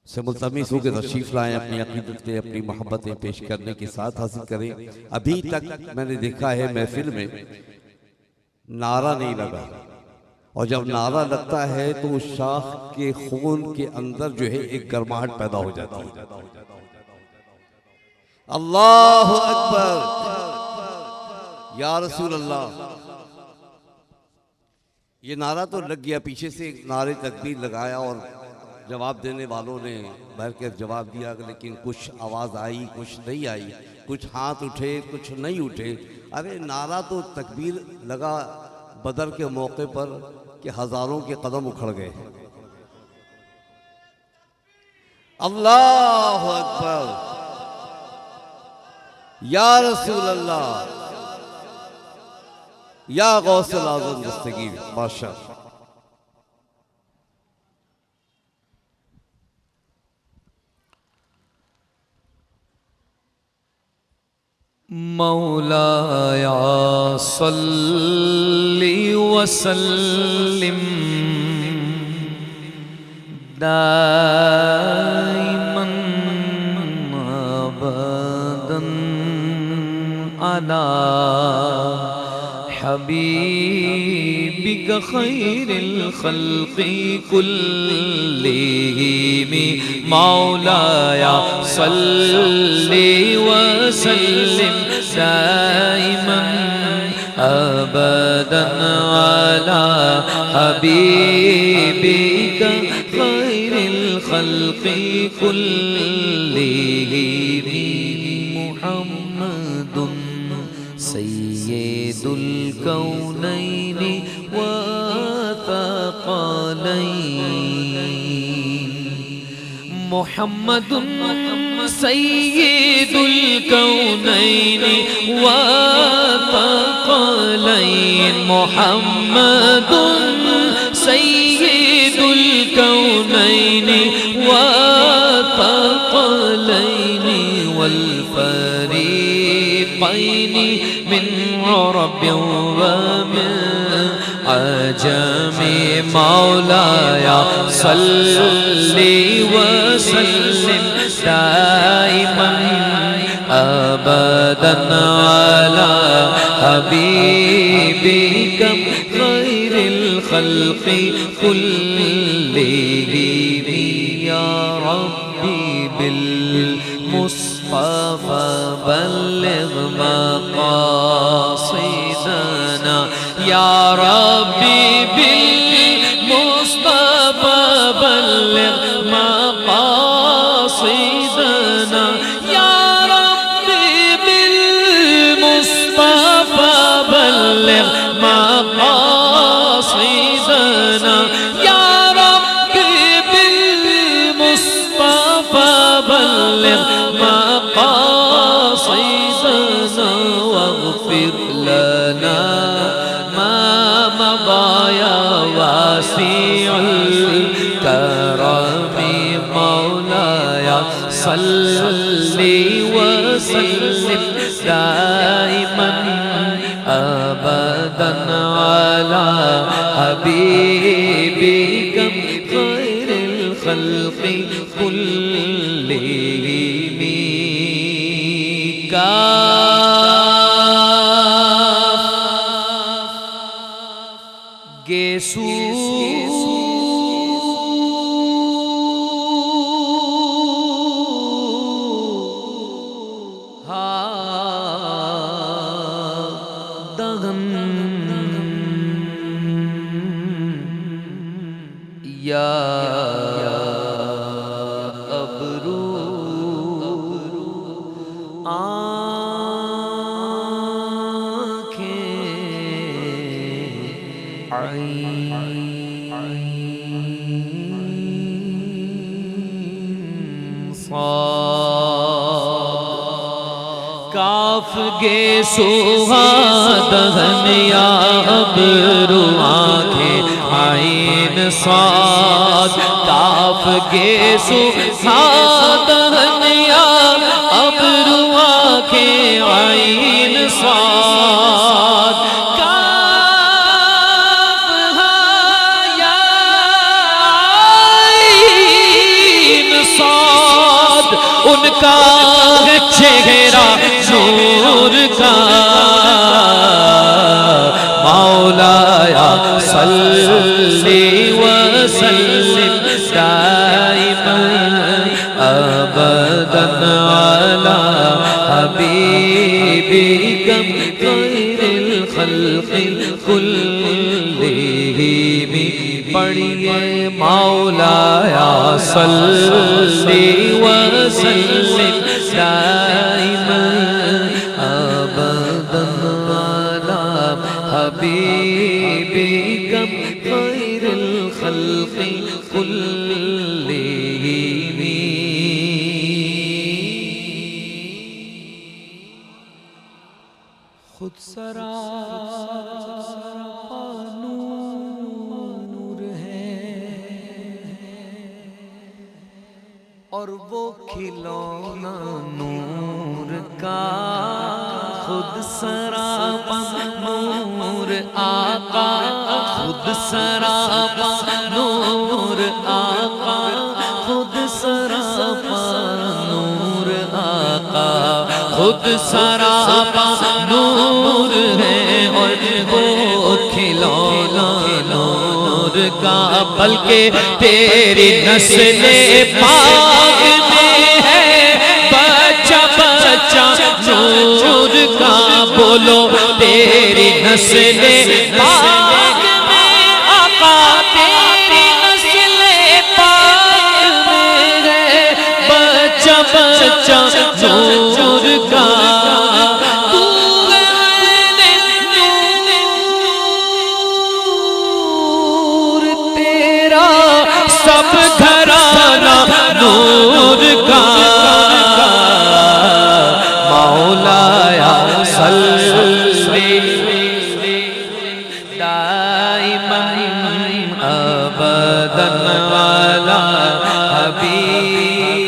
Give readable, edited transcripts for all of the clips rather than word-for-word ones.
से मुल्तमिस हो के तशरीफ लाएं, अपनी अकीदतें अपनी मोहब्बतें पेश करने के साथ हासिल करें। अभी तक मैंने देखा है महफिल में नारा नहीं लगा, और जब नारा लगता है तो उस शाख के खून के अंदर जो है एक गर्माहट पैदा हो जाती है। अल्लाह अकबर, या रसूल अल्लाह। ये नारा तो लग गया, पीछे से एक नारे तकबीर लगाया और जवाब देने वालों ने भरकर जवाब दिया, लेकिन कुछ आवाज़ आई कुछ नहीं आई, कुछ हाथ उठे कुछ नहीं उठे। अरे नारा तो तकबीर लगा बदर के मौके पर कि हजारों के कदम उखड़ गए। अल्लाह अकबर, या रसूल अल्लाह, या गौसल आज़म दस्तगीर बादशाह। मौलाया सल्ली वसल्लिम दाइमन अबदन अला हबीबिक खैरिल खल्क़ि कुल्लिहिम। मौलाया सल्ली वसल्लिम दाइमन अबदन अला हबीबिक खैरिल खल्क़ि कुल्लिहिम। मुहम्मदुन सय्यिदुल कौनैनि व थक़लैन। मुहम्मदुन सय्यिदुल कौनैनि व थक़लैन। मुहम्मदुन सय्यिदुल कौनैनि व थक़लैन वल फरीक़ैनि मिन अरब व मिन अजम। मौलाया सल्ली वसल्लिम दाइमन अबदन अला हबीबिक खैरिल खल्क़ि कुल्लिहिम। या रब्बी बिल मुस्तफ़ा बल्लिग़ मक़ासिदना। या रब्बी बिल मुस्तफ़ा बल्लिग़ मक़ासिदना। या रब्बी बिल मुस्तफ़ा बल्लिग़ मक़ासिदना। या रब्बी बिल मुस्तफ़ा बल्लिग़ मक़ासिदना। वग़फ़िर लना मा मज़ा या वासिउल करम। मौलाया सल्ली वसल्लिम दाइमन अबदन अला हबीबिक खैरिल खल्क़ि कुल्लिहिम। काफ गेसू हा दगन या अबरू काफ गे सुहादहन या अबरू आँखें आइन साद। काफ गे सुहादहन या अबरू आँखें आइन साद। काफ चेहरा नूर का मौलाया सल्ली व सल्लिम दाइमन अबदन अला हबीबिका खैरिल खल्क़ि कुल्लिहिम। पढ़िए मौलाया सल्ली व सल्लिम दाइमन अबदन अला हबीबिका खैरिल खल्क़ि कुल्लिहिम। खुद सरापा नूर है और वो खिलौना नूर का। खुद सरापा नूर आका, खुद सरापा नूर आका, खुद सरापा नूर आका, खुद सरापा नूर है और वो खिलौना नूर का। बल्कि तेरी नस्ले पाक में है बच्चा बच्चा नूर का। बोलो तेरी नस्ले पाक में आका, तेरी नस्ले पाक में है बच्चा बच्चा नूर का। सब घराना नूर का मौलाया सल्ली दाइमन अबदन अला हबीबिका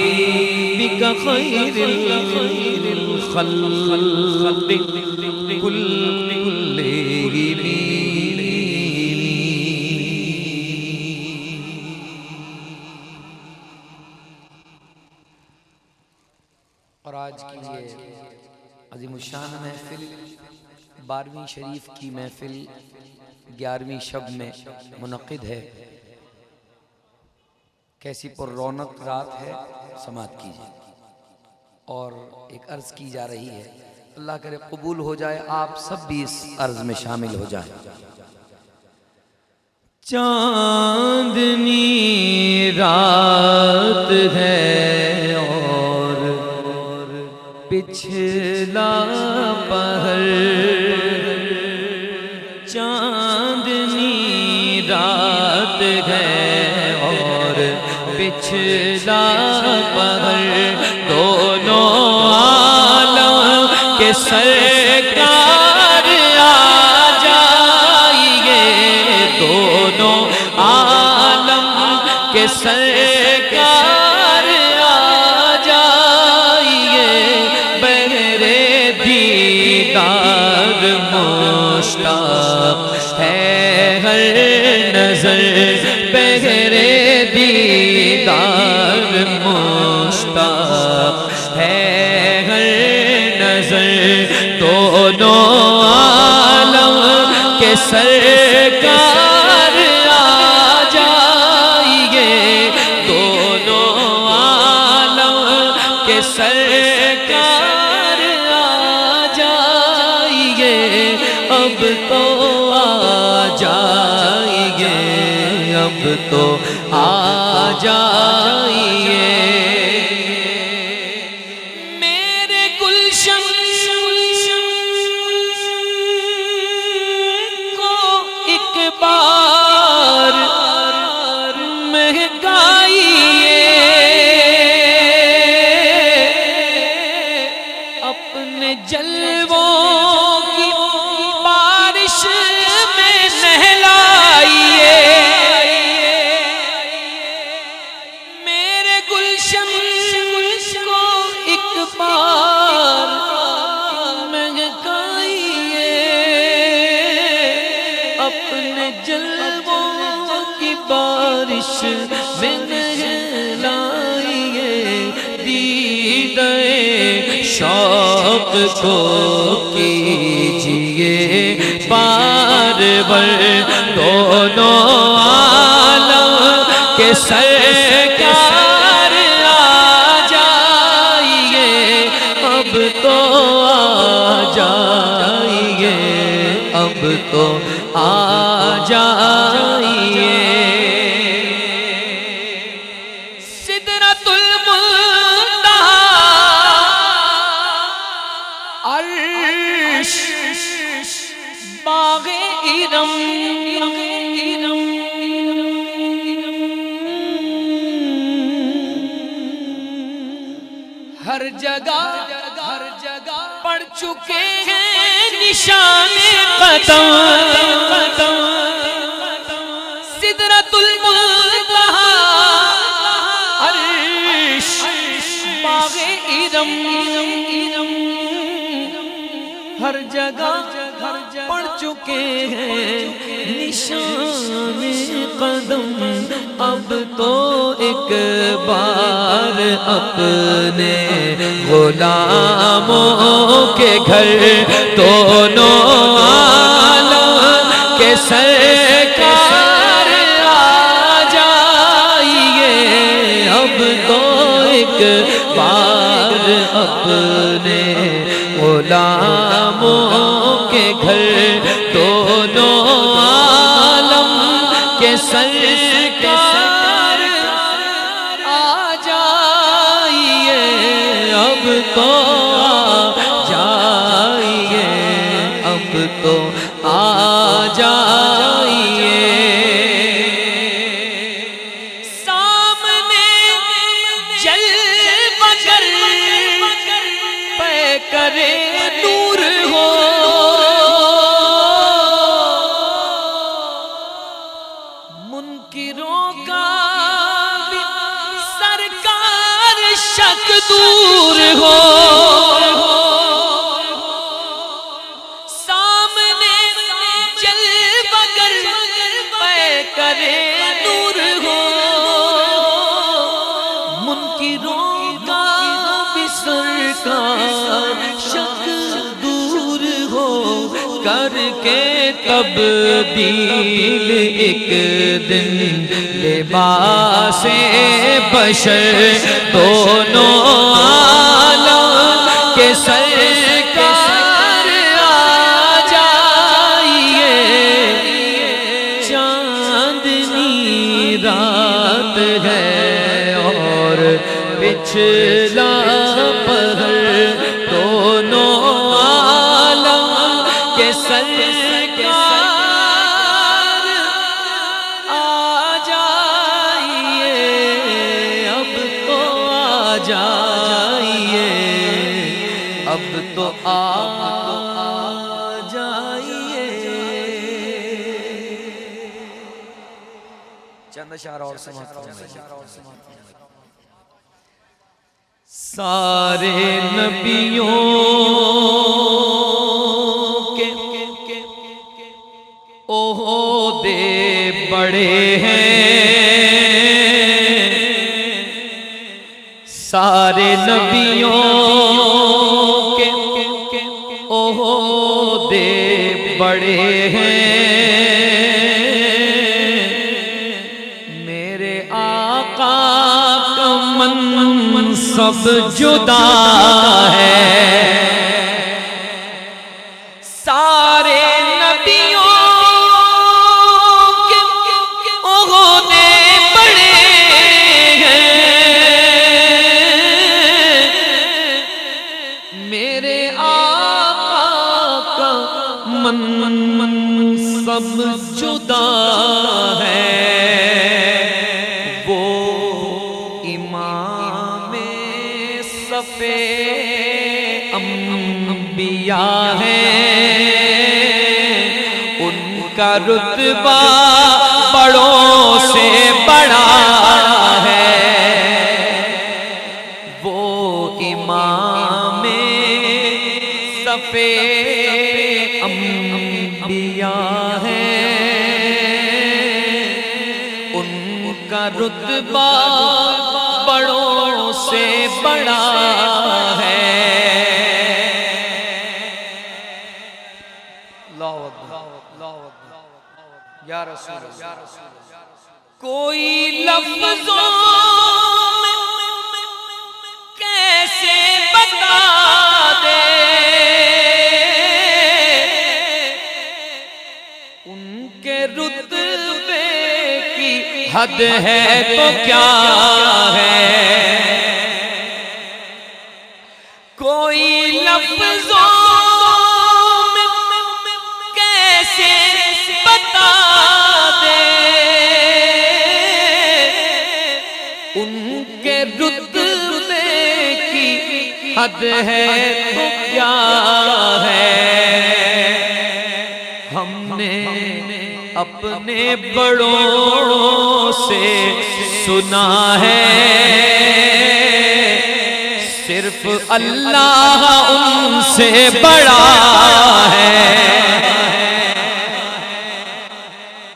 खैरिल खल्क़ि कुल्लिहिम। और आज की ये अज़ीमुशान महफिल 12वीं शरीफ की महफिल 11वीं शब में मुनक़िद है। कैसी पुररौनक रात है, समात कीजिए। और एक अर्ज़ की जा रही है, अल्लाह करे कबूल हो जाए, आप सब भी इस अर्ज़ में शामिल हो जाए। चांदनी रात है और पिछला पहर, चांदनी रात है और पिछला पहर, दोनों आलम के सरकार आ जाइए, दोनों आलम के सरकार आ जाइए। बहरे दीदार मुश्ताक है हर नजर, बहरे दीदार मुश्ताक है हर नजर। दोनों आलम के सरकार आ जाइए, दोनों आलम के सरकार आ जाइए। अब तो आ जाइए, अब तो आ जाइए। मेरे गुलशन को एक बार महकाइए, अपने जलवों की बारिश में नहलाइए। मेरे गुलशन को एक बार महकाइए, अपने जलवों की बारिश में नहलाइए। दीदाए शौक़ शौक को कीजिए बार बार, दोनों आलम के सरकार आ जाइए, अब तो आ जाइए, अब तो आ जाइए। सिदरतुल मुंतहा अर्श बाग़े इरम, हर जगह पड़ चुके हैं निशाने कदम। सिदरतुल मुंतहा अर्श बाग़े इरम, हर जगह पड़ चुके हैं निशाने कदम। अब तो एक बार अपने गुलामों के घर दोनों आलम के सरकार आ जाइए, अब तो एक बार अपने गुलामों के घर दोनों आलम के सरकार आ जाइए, अब तो आ जाइए, अब तो आ जाइए। सामने जल बगर पे करे नूर हो, मुनकिरों का भी सरकार शक दूर हो। सामने जल बगर पे करे नूर हो, मुनकिरों का भी सरकार शक दूर हो। करके तब्दील एक दिन लिबासे बशर दोनों आलम के सरकार आ जाइए। चांदनी रात है और पिछला पहर, दोनों आलम के सरकार आ जाइए, अब तो आ जाइए, अब तो आ जाइए। चंद अशआर और समाप्त होंगे। सारे नबियों के ओहदे बड़े हैं, सारे नबियों के ओहदे बड़े हैं। मेरे आका का सब जुदा है, सारे नबियों के ओहदे बड़े हैं। मेरे आका का मन सब जुदा है। वो इमामे सफे अंबिया है, उनका रुतबा बड़ों से बड़ा है। वो इमामे सफे अंबिया है, उनका रुतबा बड़ों से बड़ा है। कोई लफ्जों में कैसे बता दे उनके रुतबे की हद है तो क्या है। कोई लफ्जों में कैसे बता दे उनके रुतबे की हद है तो क्या है। हमने अपने बड़ों से सुना है सिर्फ अल्लाह उनसे बड़ा है।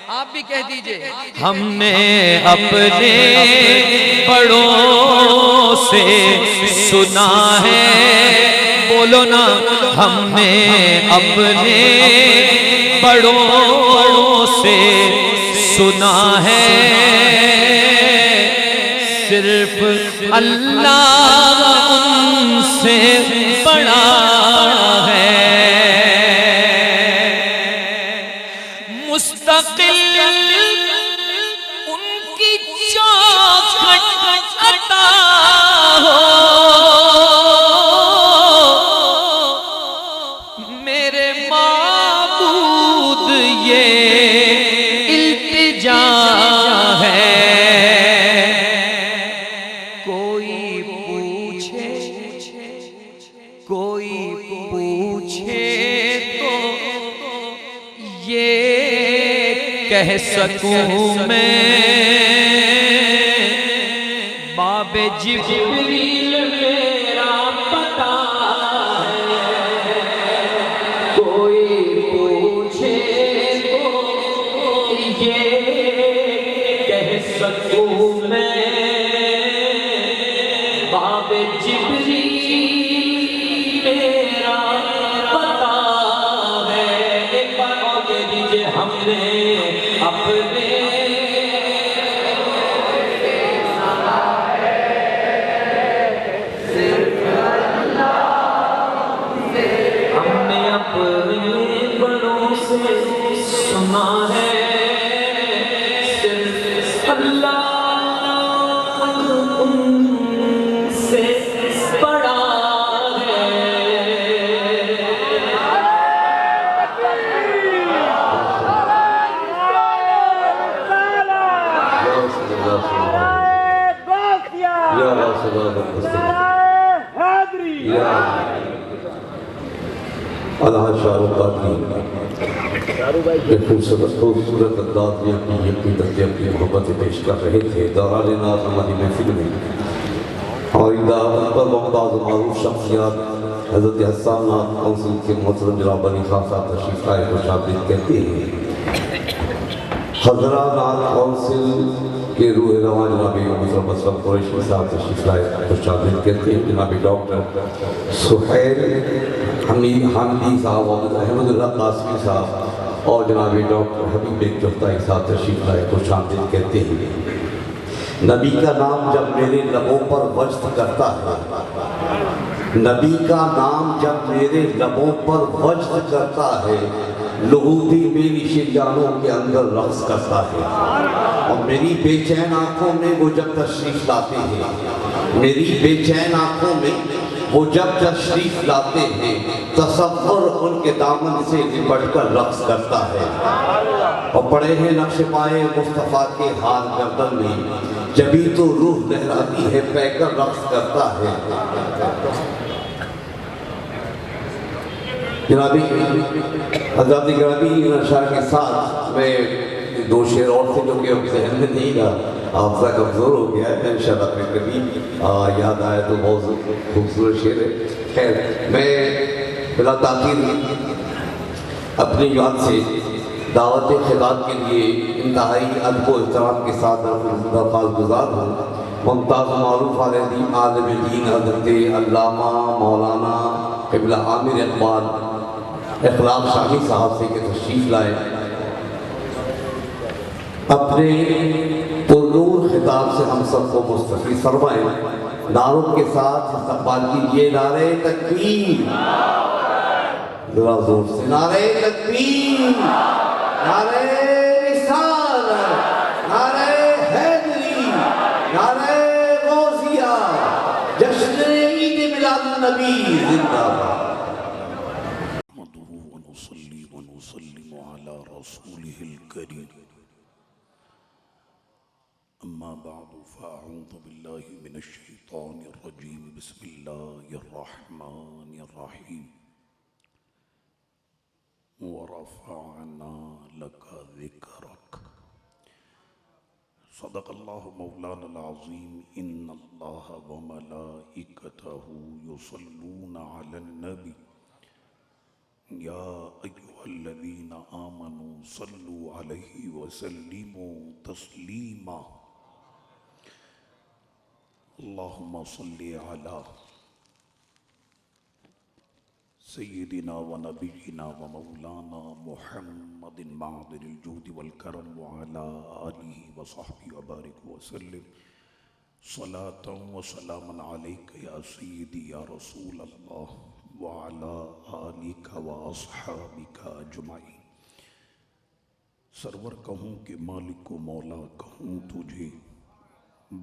आप भी कह दीजिए। हमने अपने बड़ों से सुना है, बोलो ना, हमने अपने बड़ों से सुना है सिर्फ अल्लाह उनसे बड़ा है। मुस्तकिल उनकी चौखट अता हो मेरे माबूद ये इल्तिजा है। कोई पूछे तो ये कह सकूं मैं बाबे जिब्रील मेरा पता है। कोई पूछे तो ये कह सकूं मैं बाबे जिब्रील मेरा पता है। एक बार और कह दीजिए, हमने अपने बड़ों से सुना है सिर्फ अल्लाह उनसे बड़ा है। खूबसूरत अंदाज में अपनी यकीन तक अपनी मोहब्बत पेश कर रहे थे दौरान नाज हमारी महफिल में। और पर मुमताज़ मारूफ शख्सियत हज़रत हसन काउंसिल के मोहतरम जनाब अली खान साहब तशरीफ लाए को शामिल कहते हैं। हज़रा नाज काउंसिल के रूह रवां जनाब मोहतरम असलम कुरैशी साहब तशरीफ लाए को शामिल कहते हैं। जनाब डॉक्टर सुहैल हामिदी साहब और अहमदुल्लाह कासमी साहब और जनाब डॉक्टर हबीब चौथाई साहब तशरीफ लाए को शामिल कहते हैं। नबी का नाम जब मेरे लबों पर वज्द करता है, नबी का नाम जब मेरे लबों पर वज्द करता है, लहूदी मेरी शिजानों के अंदर रक्स करता है। और मेरी बेचैन आँखों में वो जब तशरीफ लाते हैं, मेरी बेचैन आँखों में वो जब तशरीफ लाते हैं, तसव्वुर उनके दामन से लिपट कर रक्स करता है। और पड़े हैं नक्श पाए मुस्तफ़ा के हाथ गर्दन में, जभी तो रूह लहराती है पैकर रक्स करता है। जनाबी हज़रत गरबी नशा के साथ मैं दो शेर और थे जो कि अब जहन में नहीं रहा, हाफ़ज़ा कमज़ोर हो गया है। इंशाअल्लाह मैं कभी याद आया तो बहुत खूबसूरत शेर है। खैर, मैं बिला ताक़ीर अपनी याद से दावत खिताब के लिए इंतहाई अदब व एहतराम के साथ दरख्वास्त गुजार हूँ। मुमताज़ मारूफ आलिम दीन हज़रत अल्लामा मौलाना क़िबला आमिर इक़बाल इख़लाक़ शाही साहब से के तशरीफ़ लाए। अपने पुरनूर खिताब से हम सबको मुस्तफीद फरमाएं। नारों के साथ इस्तकबाल कीजिए। नारे तकबीर, जरा जोर से नारे तकबीर, नारे रिसालत, नारे हैदरी, नारे गौसिया, जश्न ईद मिलाद नबी जिंदाबाद। अम्मा बादु फ़अऊज़ु बिल्लाहि मिनश शैतानिर रजीम। बिस्मिल्लाहिर रहमानिर रहीम। व रफ़अना लका ज़िक्रक। सदक़ल्लाहु मौलानल अज़ीम। इन्नल्लाह व मलाइकतहु युसल्लूना अलन नबी या अय्युहल्लज़ीना आमनू सल्लु अलैहि व सल्लिमू तस्लीमा। अल्लाहुम्मा सल्लि अला सय्यिदिना व नबिय्यिना व मौलाना मुहम्मदिन मादिनिल जूदि वल करम व अला आलिहि व सहबिहि व बारिक व सल्लिम सलातन व सलामन अलैका या सय्यिदी या रसूल अल्लाह व अला आलिका व अस्हाबिका अजमाइन। सरवर कहूँ कि मालिक व मौला कहूँ तुझे,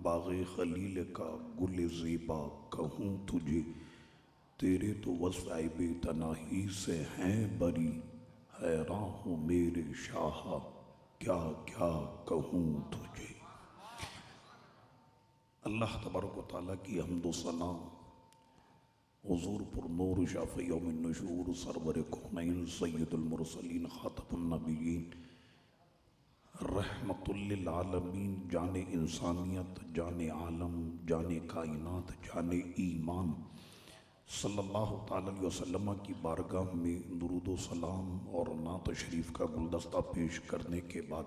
बाग़े खलील का गुल ज़ेबा कहूँ तुझे, तेरे तो वसाइब तनाही से हैं बरी, हैरान हूँ मेरे शाह क्या क्या कहूँ तुझे। अल्लाह तबारक व तआला की हम्दो सना हुज़ूर पुरनूर शाफ़ी यौमिन नुशूर सरवर कौनैन सय्यदुल मुरसलीन ख़ातमुन नबिय्यीन रहमतुल लिल आलमीन, जाने इंसानियत, जाने आलम, जाने कायनात, जाने ईमान सल्लल्लाहु ताला अलैहि वसल्लम की बारगाह में दुरूद व सलाम और नात शरीफ का गुलदस्ता पेश करने के बाद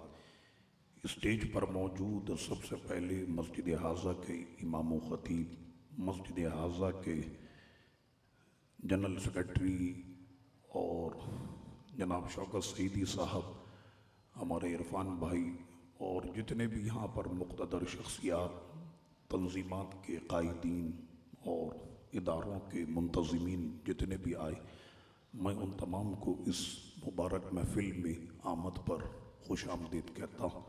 स्टेज पर मौजूद सबसे पहले मस्जिद हाजा के इमाम व ख़तीब, मस्जिद हाजा के जनरल सेक्रेटरी और जनाब शौकत सईदी साहब, हमारे इरफान भाई और जितने भी यहाँ पर मुक़्तदर शख्सियात, तंजीमात के कायदीन और इदारों के मुंतज़िमीन जितने भी आए, मैं उन तमाम को इस मुबारक महफ़िल में आमद पर खुश आमदीद कहता हूँ।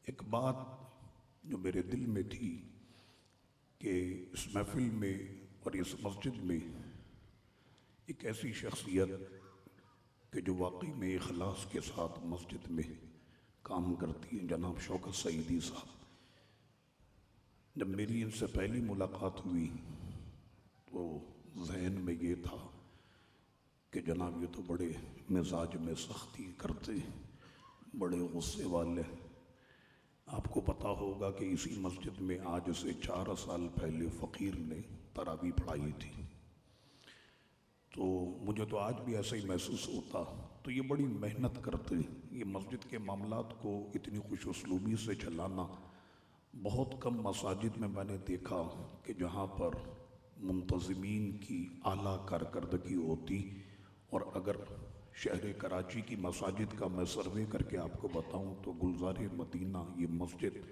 एक बात जो मेरे दिल में थी कि इस महफ़िल में और इस मस्जिद में एक ऐसी शख्सियत कि जो वाकई में इखलास के साथ मस्जिद में काम करती है, जनाब शौकत सईदी साहब। जब मेरी इनसे पहली मुलाकात हुई तो जहन में ये था कि जनाब ये तो बड़े मिजाज में सख्ती करते, बड़े गुस्से वाले। आपको पता होगा कि इसी मस्जिद में आज से 4 साल पहले फ़कीर ने तरावी पढ़ाई थी, तो मुझे तो आज भी ऐसा ही महसूस होता। तो ये बड़ी मेहनत करते, ये मस्जिद के मामलात को इतनी खुश उसलूबी से चलाना बहुत कम मसाजिद में मैंने देखा कि जहाँ पर मुंतज़िमीन की आला कारकर्दगी होती। और अगर शहर कराची की मसाजिद का मैं सर्वे करके आपको बताऊँ तो गुलज़ार मदीना ये मस्जिद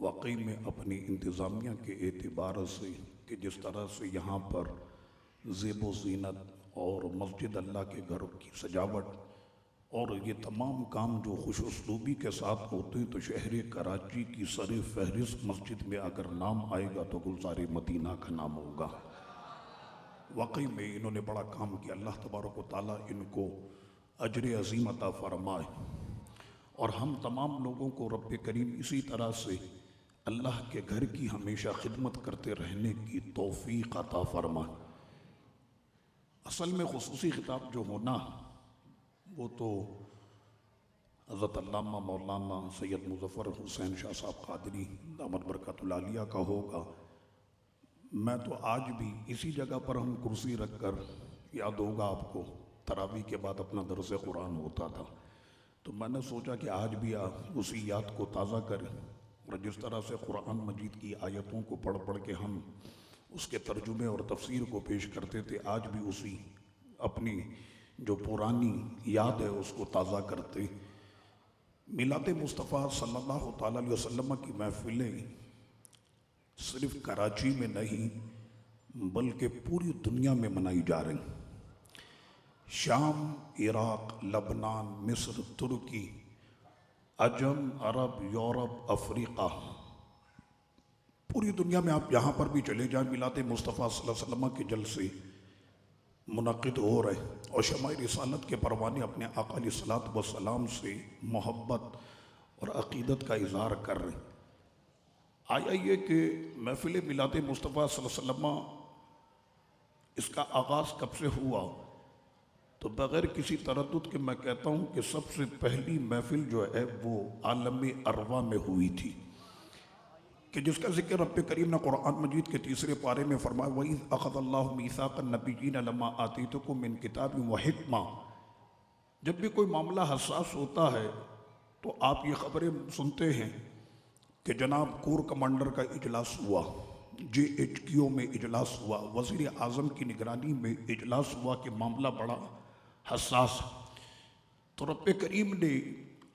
वाकई में अपनी इंतज़ामिया के एतबार से कि जिस तरह से यहाँ पर ज़ेबो ज़ीनत और मस्जिद अल्लाह के घर की सजावट और ये तमाम काम जो खुश उसलूबी के साथ होते हैं, तो शहर कराची की सर फहरिस्त मस्जिद में अगर नाम आएगा तो गुलज़ार मदीना का नाम होगा। वाकई में इन्होंने बड़ा काम किया। अल्लाह तबारक व तआला इनको अजर अज़ीम अता फरमाए और हम तमाम लोगों को रब करीम इसी तरह से अल्लाह के घर की हमेशा खिदमत करते रहने की तौफीक अता फरमाए। असल में खुसूसी खिताब जो होना वो तो हज़रत अल्लामा मौलाना सैयद मुज़फ़्फ़र हुसैन शाह साहब क़ादरी दामद बरकतुल आलिया का होगा। मैं तो आज भी इसी जगह पर हम कुर्सी रख कर, याद होगा आपको, तरावी के बाद अपना दर्स कुरान होता था, तो मैंने सोचा कि आज भी उसी याद को ताज़ा करें और जिस तरह से कुरान मजीद की आयतों को पढ़ पढ़ के हम उसके तर्जुमे और तफसीर को पेश करते थे, आज भी उसी अपनी जो पुरानी याद है उसको ताज़ा करते। मिलाद मुस्तफ़ा सल्लल्लाहु ताला अलैहि वसल्लम की महफिलें सिर्फ कराची में नहीं बल्कि पूरी दुनिया में मनाई जा रही। शाम, इराक, लबनान, मिस्र, तुर्की, अजम, अरब, यूरोप, अफ्रीका, पूरी दुनिया में आप जहाँ पर भी चले जाएं मिलाद मुस्तफ़ा सल्लल्लाहु अलैहि वसल्लम के जलसे मुनक़िद हो रहे और शमाए रिसालत के परवाने अपने आका अलैहिस्सलातु वस्सलाम से मोहब्बत और अक़ीदत का इज़हार कर रहे हैं। आया ये कि महफ़िल मिलाद मुस्तफ़ा सल्लल्लाहु अलैहि वसल्लम इसका आगाज़ कब से हुआ, तो बग़ैर किसी तरद्दुद के मैं कहता हूँ कि सबसे पहली महफ़िल जो है वो आलम अरवा में हुई थी, कि जिसका जिक्र रब्बे करीम ने कुरान मजीद के तीसरे पारे में फरमाया, वइज़ अख़ज़ल्लाहु मीसाक़न नबिय्यीन लम्मा आतीतुकुम मिन किताबिन व हिकमा। जब भी कोई मामला हसास होता है तो आप ये ख़बरें सुनते हैं कि जनाब कोर कमांडर का इजलास हुआ, JHQ में इजलास हुआ, वज़ीर आज़म की निगरानी में इजलास हुआ कि मामला बड़ा हसास। तो रब्बे करीम ने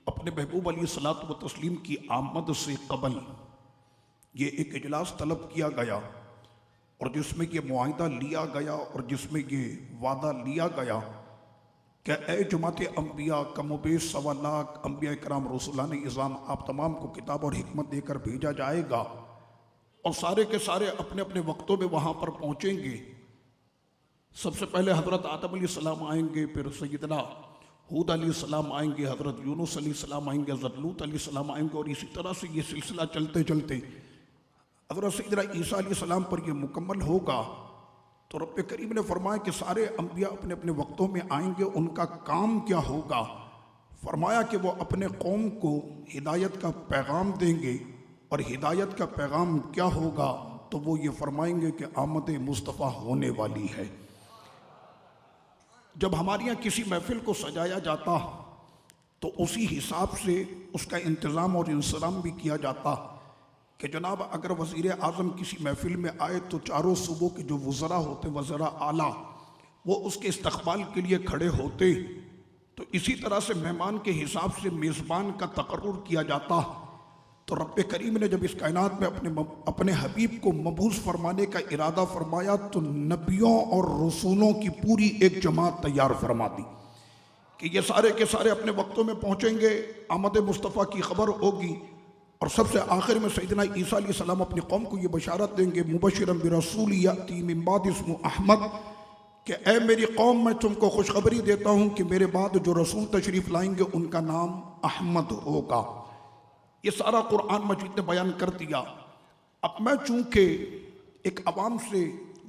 अपने महबूब अलैहिस्सलातु व तस्लीम की आमद से कबल ये एक इजलास तलब किया गया और जिसमें ये मुआहिदा लिया गया और जिसमें ये वादा लिया गया कि ए जमात अम्बिया कमोबेश 1.25 लाख अम्बिया इकराम रसूलान इज़ाम आप तमाम को किताब और हिकमत देकर भेजा जाएगा और सारे के सारे अपने अपने वक्तों में वहाँ पर पहुँचेंगे। सबसे पहले हज़रत आदम अलैहिस्सलाम आएंगे, फिर सैयदना हूद अलैहिस्सलाम आएंगे, हज़रत यूनुस अलैहिस्सलाम आएंगे, हज़रत लूत अलैहिस्सलाम आएंगे और इसी तरह से ये सिलसिला चलते चलते हज़रत सैयदना ईसा अलैहिस्सलाम पर यह मुकम्मल होगा। तो रब्बे करीम ने फरमाया कि सारे अम्बिया अपने अपने वक्तों में आएंगे, उनका काम क्या होगा? फरमाया कि वो अपने कौम को हिदायत का पैगाम देंगे और हिदायत का पैगाम क्या होगा? तो वो ये फरमाएंगे कि आमद मुस्तफ़ा होने वाली है। जब हमारे यहाँ किसी महफिल को सजाया जाता तो उसी हिसाब से उसका इंतज़ाम और इंसराम भी किया जाता कि जनाब अगर वज़ीर आज़म किसी महफिल में आए तो चारों सूबों के जो वज़रा होते, वज़रा आला, वो उसके इस्तक़बाल के लिए खड़े होते। तो इसी तरह से मेहमान के हिसाब से मेज़बान का तकर्रुर किया जाता। तो रब्बे करीम ने जब इस कायनात में अपने हबीब को मबूस फरमाने का इरादा फरमाया तो नबियों और रसूलों की पूरी एक जमात तैयार फरमा दी कि ये सारे के सारे अपने वक्तों में पहुँचेंगे, आमद मुस्तफ़ा की खबर होगी और सबसे आखिर में सैयदना ईसा अलैहिस्सलाम अपनी कौम को ये बशारत देंगे, मुबश्शिरन बिरसूल याती मिन बाद इस्मुहु अहमद, कि ए मेरी कौम मैं तुमको खुशखबरी देता हूँ कि मेरे बाद जो रसूल तशरीफ़ लाएंगे उनका नाम अहमद होगा। ये सारा कुरान मजीद ने बयान कर दिया। अब मैं चूँकि एक अवाम से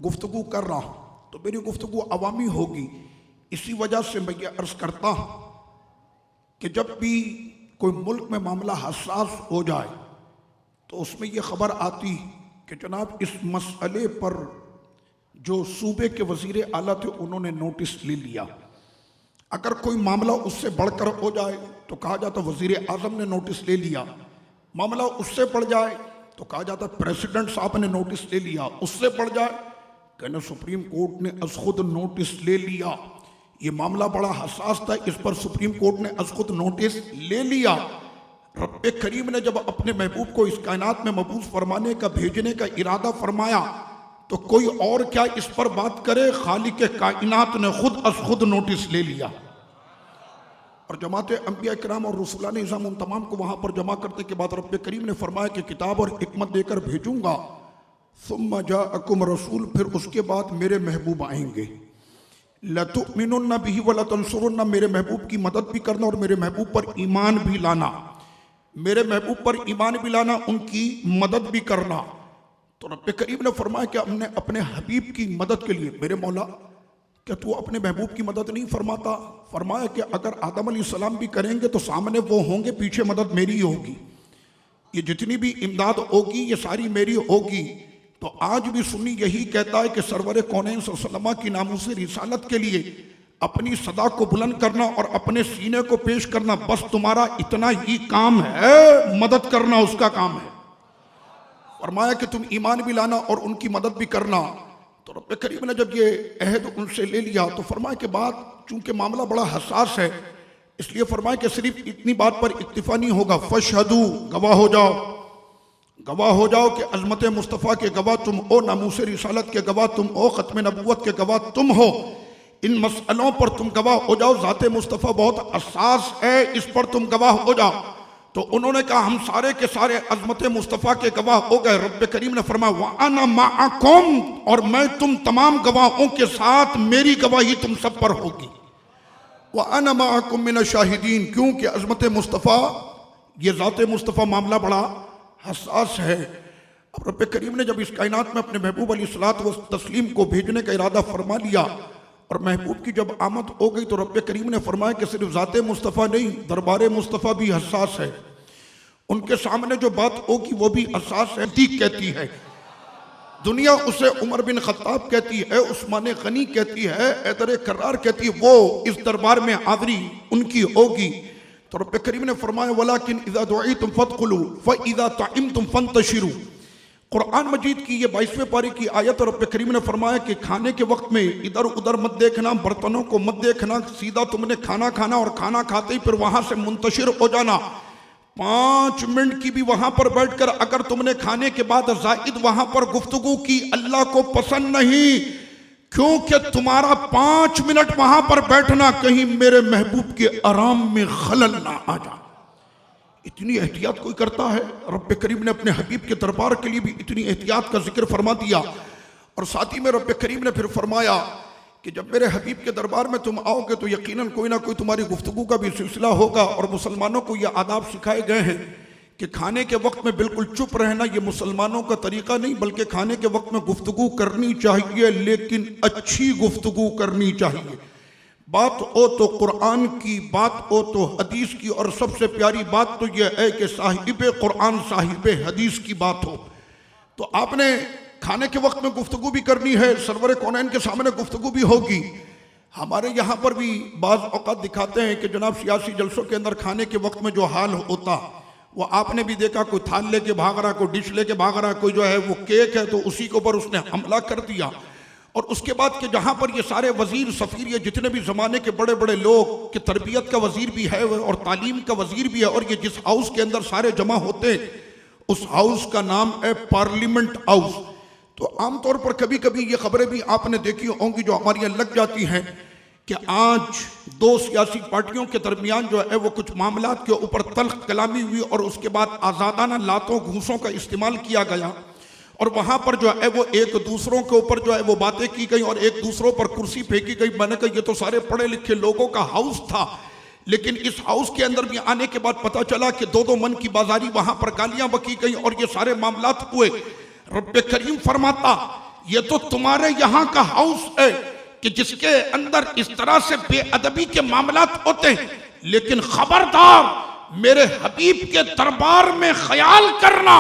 गुफ्तगू कर रहा हूँ तो मेरी गुफ्तगू अवामी होगी, इसी वजह से मैं ये अर्ज़ करता हूँ कि जब भी कोई मुल्क में मामला हसास हो जाए तो उसमें ये ख़बर आती कि जनाब इस मसले पर जो सूबे के वज़ीर आला थे उन्होंने नोटिस ले लिया। अगर कोई मामला उससे बढ़कर हो जाए तो कहा जाता वज़ीर आज़म ने नोटिस ले लिया, मामला उससे बढ़ जाए तो कहा जाता प्रेसिडेंट साहब ने नोटिस ले लिया, उससे बढ़ जाए कहना सुप्रीम कोर्ट ने अज खुद नोटिस ले लिया। ये मामला बड़ा हसास था, इस पर सुप्रीम कोर्ट ने अज खुद नोटिस ले लिया। रब्बे करीम ने जब अपने महबूब को इस कायनात में मबूस फरमाने का, भेजने का इरादा फरमाया तो कोई और क्या इस पर बात करे, खालिक कायनात ने खुद अज खुद नोटिस ले लिया। और जमात अंबिया इकराम और रसूलान इज़ाम उन तमाम को वहाँ पर जमा करने के बाद रब्बे करीम ने फरमाया कि किताब और हिकमत देकर भेजूंगा। सुम्मा जाअकुम रसूल, फिर उसके बाद मेरे महबूब आएंगे। लतुमिनुन्ना बिही व लतंसुरुन्ना, मेरे महबूब की मदद भी करना और मेरे महबूब पर ईमान भी लाना, मेरे महबूब पर ईमान भी लाना, उनकी मदद भी करना। तो रब्बे करीम ने फरमाया कि हमने अपने हबीब की मदद के लिए, मेरे मौला क्या तू अपने महबूब की मदद नहीं फरमाता? फरमाया कि अगर आदम अलैहिस्सलाम भी करेंगे तो सामने वो होंगे, पीछे मदद मेरी ही होगी। ये जितनी भी इमदाद होगी ये सारी मेरी होगी। तो आज भी सुन्नी यही कहता है कि सरवर कौनैन सल्लल्लाहु अलैहि वसल्लम की नामूस रिसालत के लिए अपनी सदा को बुलंद करना और अपने सीने को पेश करना, बस तुम्हारा इतना ही काम है, मदद करना उसका काम है। फरमाया कि तुम ईमान भी लाना और उनकी मदद भी करना। तो रब्बे करीम ने जब ये अहद उनसे ले लिया तो फरमाया कि बात चूंकि मामला बड़ा हसास है इसलिए फरमाया कि सिर्फ इतनी बात पर इक्तिफा नहीं होगा, फशहदू, गवाह हो जाओ, गवाह हो जाओ कि अज़मत मुस्तफ़ा के गवाह तुम हो, नामूस रिसालत के गवाह तुम हो, ख़त्म नबूवत के गवाह तुम हो। इन मसलों पर तुम गवाह हो जाओ, ज़ाते मुस्तफ़ा बहुत हसास है, इस पर तुम गवाह हो जाओ। तो उन्होंने कहा हम सारे के सारे अज़मत मुस्तफ़ा के गवाह हो गए। रब्बे करीम ने फरमाया व अना माअकुम, और मैं तुम तमाम गवाहों के साथ, मेरी गवाही तुम सब पर होगी। व अना माअकुम मिन शाहिदीन, क्योंकि अज़मत मुस्तफ़ा, ये ज़ाते मुस्तफ़ा मामला बड़ा हसास है। अब रब्बे करीम ने जब इस कायनात में अपने महबूब अलैहिस्सलात व तस्लीम को भेजने का इरादा फरमा लिया और महबूब की जब आमद हो गई, तो रब्बे करीम ने फरमाया कि सिर्फ ज़ाते मुस्तफ़ा नहीं, दरबार मुस्तफ़ा भी हसास है। उनके सामने जो बात होगी वो भी हसास है। दीक कहती है दुनिया, उसे उमर बिन खत्ताब कहती है, उस्मान गनी कहती है, ऐदर करार कहती है, वो इस दरबार में हाज़री उनकी होगी। तो रब्बे करीम ने फरमाया वलाकिन इज़ा दुईतुम फदखुलू फ़इज़ा तइमतुम फंतशिरू। कुरान मजीद की ये 22वें पारी की आयत, रब्बे करीम ने फरमाया कि खाने के वक्त में इधर उधर मत देखना, बर्तनों को मत देखना, सीधा तुमने खाना खाना और खाना खाते ही फिर वहां से मुंतशिर हो जाना। 5 मिनट की भी वहां पर बैठकर अगर तुमने खाने के बाद जायद वहां पर गुफ्तगू की, अल्लाह को पसंद नहीं, क्योंकि तुम्हारा 5 मिनट वहां पर बैठना कहीं मेरे महबूब के आराम में खलल ना आ जाए। इतनी एहतियात कोई करता है? रब्बे करीम ने अपने हबीब के दरबार के लिए भी इतनी एहतियात का जिक्र फरमा दिया। और साथ ही में रब्बे करीम ने फिर फरमाया कि जब मेरे हबीब के दरबार में तुम आओगे तो यकीनन कोई ना कोई तुम्हारी गुफ्तगू का भी सिलसिला होगा। और मुसलमानों को ये आदाब सिखाए गए हैं कि खाने के वक्त में बिल्कुल चुप रहना ये मुसलमानों का तरीका नहीं, बल्कि खाने के वक्त में गुफ्तगू करनी चाहिए, लेकिन अच्छी गुफ्तगू करनी चाहिए। बात हो तो कुरान की, बात हो तो हदीस की, और सबसे प्यारी बात तो यह है कि साहिब कुरान साहिब हदीस की बात हो। तो आपने खाने के वक्त में गुफ्तगू भी करनी है, सरवर कौनैन के सामने गुफ्तगू भी होगी। हमारे यहाँ पर भी बाज़ औक़ात दिखाते हैं कि जनाब सियासी जलसों के अंदर खाने के वक्त में जो हाल होता वो आपने भी देखा, कोई थाल लेके भाग रहा, कोई डिश लेके भाग रहा, कोई जो है वो केक है तो उसी के ऊपर उसने हमला कर दिया। और उसके बाद कि जहाँ पर ये सारे वजीर सफ़ीर, ये जितने भी ज़माने के बड़े बड़े लोग कि तरबियत का वजीर भी है और तालीम का वजीर भी है, और ये जिस हाउस के अंदर सारे जमा होते उस हाउस का नाम है पार्लियामेंट हाउस। तो आमतौर पर कभी कभी ये खबरें भी आपने देखी होंगी जो हमारे यहाँ लग जाती हैं कि आज 2 सियासी पार्टियों के दरमियान जो है वो कुछ मामलात के ऊपर तल्ख कलामी हुई और उसके बाद आज़ादाना लातों घूसों का इस्तेमाल किया गया और वहाँ पर जो है वो एक दूसरों के ऊपर जो है वो बातें की गई और एक दूसरों पर कुर्सी फेंकी गई। मैंने कहा ये तो सारे पढ़े लिखे लोगों का हाउस था, लेकिन इस हाउस के अंदर भी आने के बाद पता चला कि 2-2 मन की बाजारी, वहाँ पर गालियाँ बकी गई और ये सारे मामलात हुए। रब्बे करीम फरमाता ये तो तुम्हारे यहाँ का हाउस है कि जिसके अंदर इस तरह से बेअदबी के मामलात होते हैं, लेकिन खबरदार मेरे हबीब के दरबार में ख्याल करना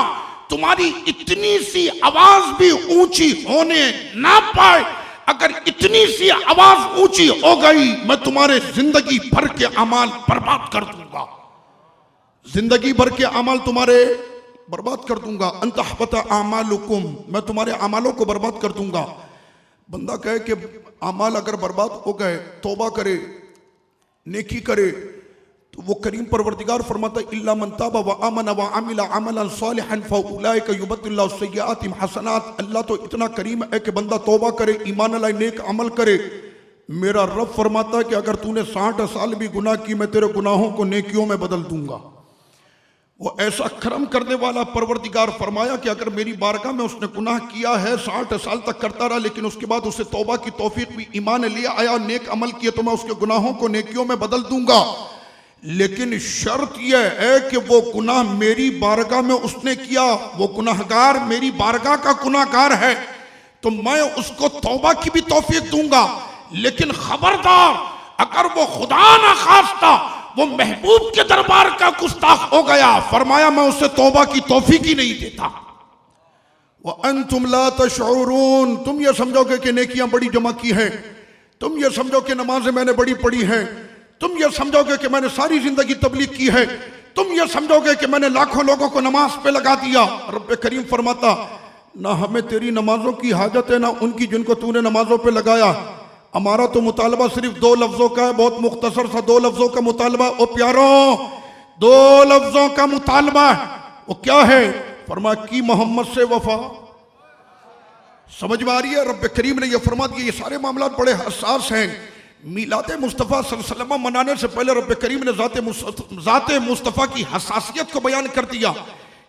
तुम्हारी इतनी सी आवाज भी ऊंची होने ना पाए। अगर इतनी सी आवाज ऊंची हो गई मैं तुम्हारे जिंदगी भर के अमाल बर्बाद कर दूंगा, जिंदगी भर के अमाल तुम्हारे बर्बाद कर दूंगा। अंतहबता आमालुकुम, मैं तुम्हारे अमालों को बर्बाद कर दूंगा। बंदा कहे कि अमाल अगर बर्बाद हो गए, तौबा करे, नेकी करे, तो वो करीम परवरदिगार फरमाता है इल्ला मन ताबा व आमन व अमिला अमलन सालिहन फउलाइका युबद्दिलुल्लाहु सय्यिआतिहिम हसनात। अल्लाह तो इतना करीम है कि बंदा तौबा करे, ईमान लाए, नेक अमल करे। मेरा रब फरमाता है कि अगर तूने 60 साल भी गुनाह की मैं तेरे गुनाहों को नेकियों में बदल दूंगा। वो ऐसा करम करने वाला परवरदिगार फरमाया कि अगर मेरी बारगाह में उसने गुनाह किया है 60 साल तक करता रहा, लेकिन उसके बाद उसे तौबा की तौफीक भी, ईमान लिया आया, नेक अमल किए, तो मैं उसके गुनाहों को नेकियों में बदल दूंगा। लेकिन शर्त यह है कि वो गुनाह मेरी बारगाह में उसने किया, वो गुनाहगार मेरी बारगाह का गुनाहगार है, तो मैं उसको तौबा की भी तौफीक दूंगा। लेकिन खबरदार अगर वो खुदा ना खास्ता वो महबूब के दरबार का गुस्ताख हो गया, फरमाया मैं उससे तौबा की तौफीक ही नहीं देता। व अंतुम ला तशऊरून, तुम ये समझोगे कि नेकियां बड़ी जमा की है, तुम ये समझो कि नमाजें मैंने बड़ी पढ़ी है, तुम ये समझोगे कि मैंने सारी जिंदगी तबलीग की है, तुम ये समझोगे कि मैंने लाखों लोगों को नमाज पे लगा दिया। रब्बे करीम फरमाता ना हमें तेरी नमाजों की हाजत है ना उनकी जिनको तूने नमाजों पे लगाया। हमारा तो मुतालबा सिर्फ 2 लफ्जों का है, बहुत मुख्तसर सा 2 लफ्जों का मुतालबा। ओ प्यारों, 2 लफ्जों का मुतालबा है, वो क्या है? फरमाया कि मोहम्मद से वफा। समझ में आ रही है? रब करीम ने यह फरमा दिया। ये सारे मामला बड़े हसास हैं। मिलाद मुस्तफ़ा सल्लल्लाहु अलैहि वसल्लम मनाने से पहले रब करीम ने ज़ाते मुस्तफ़ा की हसासियत को बयान कर दिया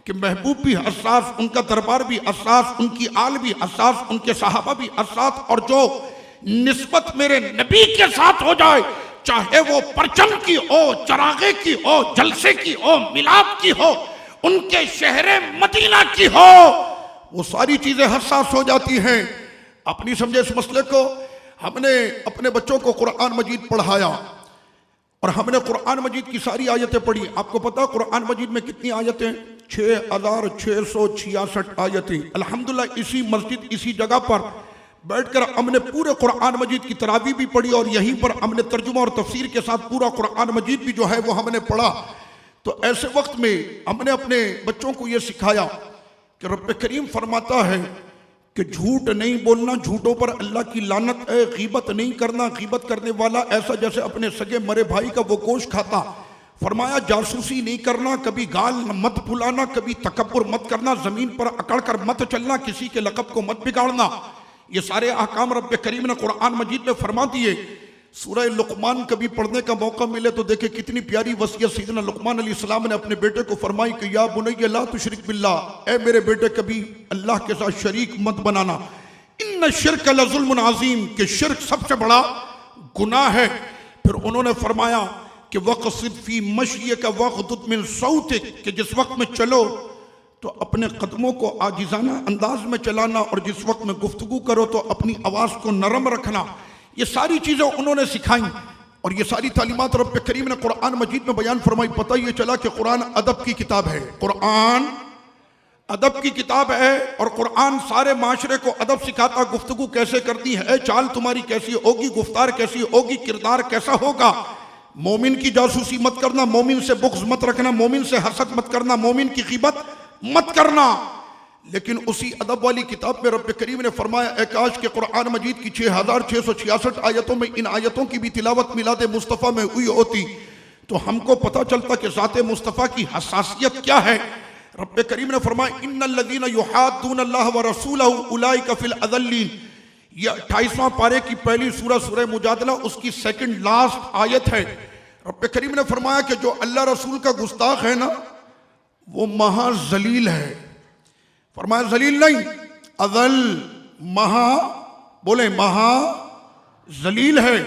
कि महबूब भी हसास, उनका दरबार भी हसास, उनकी आल भी हसास, उनके सहाबा भी हसास, और जो निस्बत मेरे नबी के साथ हो जाए, चाहे वो परचम की हो, चरागे की हो, जलसे की हो, मिलाद की हो, उनके शहरे मदीना की हो, वो सारी चीजें हसास हो जाती हैं। अपनी समझे इस मसले को। हमने अपने बच्चों को कुरान मजीद पढ़ाया और हमने कुरान मजीद की सारी आयतें पढ़ी। आपको पता है कुरान मजीद में कितनी आयतें? 6666 आयतें। अल्हम्दुलिल्लाह इसी मस्जिद, इसी जगह पर बैठकर हमने पूरे कुरान मजीद की तरावी भी पढ़ी और यहीं पर हमने तर्जुमा और तफसीर के साथ पूरा कुरान मजीद भी जो है वो हमने पढ़ा। तो ऐसे वक्त में हमने अपने बच्चों को ये सिखाया कि रब करीम फरमाता है कि झूठ नहीं बोलना, झूठों पर अल्लाह की लानत है। गीबत नहीं करना, गीबत करने वाला ऐसा जैसे अपने सगे मरे भाई का वो गोश्त खाता। फरमाया जासूसी नहीं करना, कभी गाल मत फुलाना, कभी तकब्बुर मत करना, जमीन पर अकड़ कर मत चलना, किसी के लक़ब को मत बिगाड़ना। ये सारे अहकाम रब करीम ने कुरान मजीद में फरमा दिए। सूरह लुक़मान कभी पढ़ने का मौका मिले तो देखे कितनी प्यारी वसीयत सैयदना लुक़मान अलैहिस्सलाम ने अपने बेटे को फरमाई कि या बुनय्या ला तुशरिक बिल्लाह, ए मेरे बेटे कभी अल्लाह के साथ शरीक मत बनाना। इन्न शिर्क लज़ुल्मुन अज़ीम, कि शिर्क सबसे बड़ा गुनाह है। फिर उन्होंने फरमाया कि वक़सिद फी मश्यिका वग़दुद मिन सौतिक, कि जिस वक्त में चलो तो अपने कदमों को आजिज़ाना अंदाज में चलाना और जिस वक्त में गुफ्तगू करो तो अपनी आवाज़ को नरम रखना। ये सारी चीज़ें उन्होंने सिखाई और ये सारी तालीमात रब करीम ने कुरान मजीद में बयान फरमाई। पता ये चला कि कुरान अदब की किताब है। कुरान अदब की किताब है और कुरान सारे माशरे को अदब सिखाता, गुफ्तगू कैसे करनी है, चाल तुम्हारी कैसी होगी, गुफ्तार कैसी होगी, किरदार कैसा होगा। मोमिन की जासूसी मत करना, मोमिन से बुग़्ज़ मत रखना, मोमिन से हसद मत करना, मोमिन की ग़ीबत मत करना। लेकिन उसी अदब वाली किताब में रब करीम ने फरमाया, ए काश के कुरान मजीद की 6666 आयतों में इन आयतों की भी तिलावत मिलाद मुस्तफ़ा में हुई होती तो हमको पता चलता कि ज़ाते मुस्तफ़ा की हसासियत क्या है। रब करीम ने फरमाया, इन्नल्लज़ीना युहाद्दून अल्लाह व रसूलहु उलाइका फिल अज़ल्लीन। ये 28वां पारे की पहली सूरह मुजादला, उसकी सेकंड लास्ट आयत है। रब करीम ने फरमाया कि जो अल्लाह रसूल का गुस्ताख है ना, वो महा जलील है। फरमाया जलील नहीं, अज़ल, महा, बोले महा जलील है।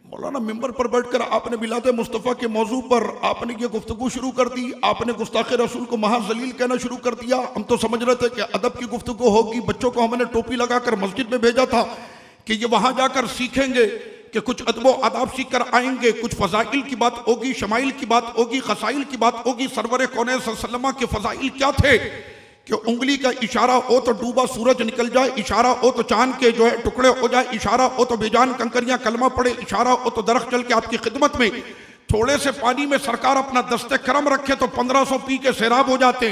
मौलाना मिंबर पर बैठकर आपने मिलाद मुस्तफ़ा के मौजू पर आपने ये गुफ्तगू शुरू कर दी, आपने गुस्ताखे रसूल को महा जलील कहना शुरू कर दिया। हम तो समझ रहे थे कि अदब की गुफ्तगू होगी। बच्चों को हमने टोपी लगाकर मस्जिद में भेजा था कि ये वहाँ जाकर सीखेंगे कि कुछ अदबो आदाब सीख कर आएंगे, कुछ फ़ज़ाइल की बात होगी, शमाइल की बात होगी, ख़साइल की बात होगी। सरवर कौनैन सल्लल्लाहु अलैहि वसल्लम के फ़ज़ाइल क्या थे कि उंगली का इशारा हो तो डूबा सूरज निकल जाए, इशारा हो तो चांद के जो है टुकड़े हो जाए, इशारा हो तो बेजान कंकरियां कलमा पड़े, इशारा हो तो दरख्त चल के आपकी खिदमत में। थोड़े से पानी में सरकार अपना दस्ते करम रखे तो 1500 पी के सैराब हो जाते।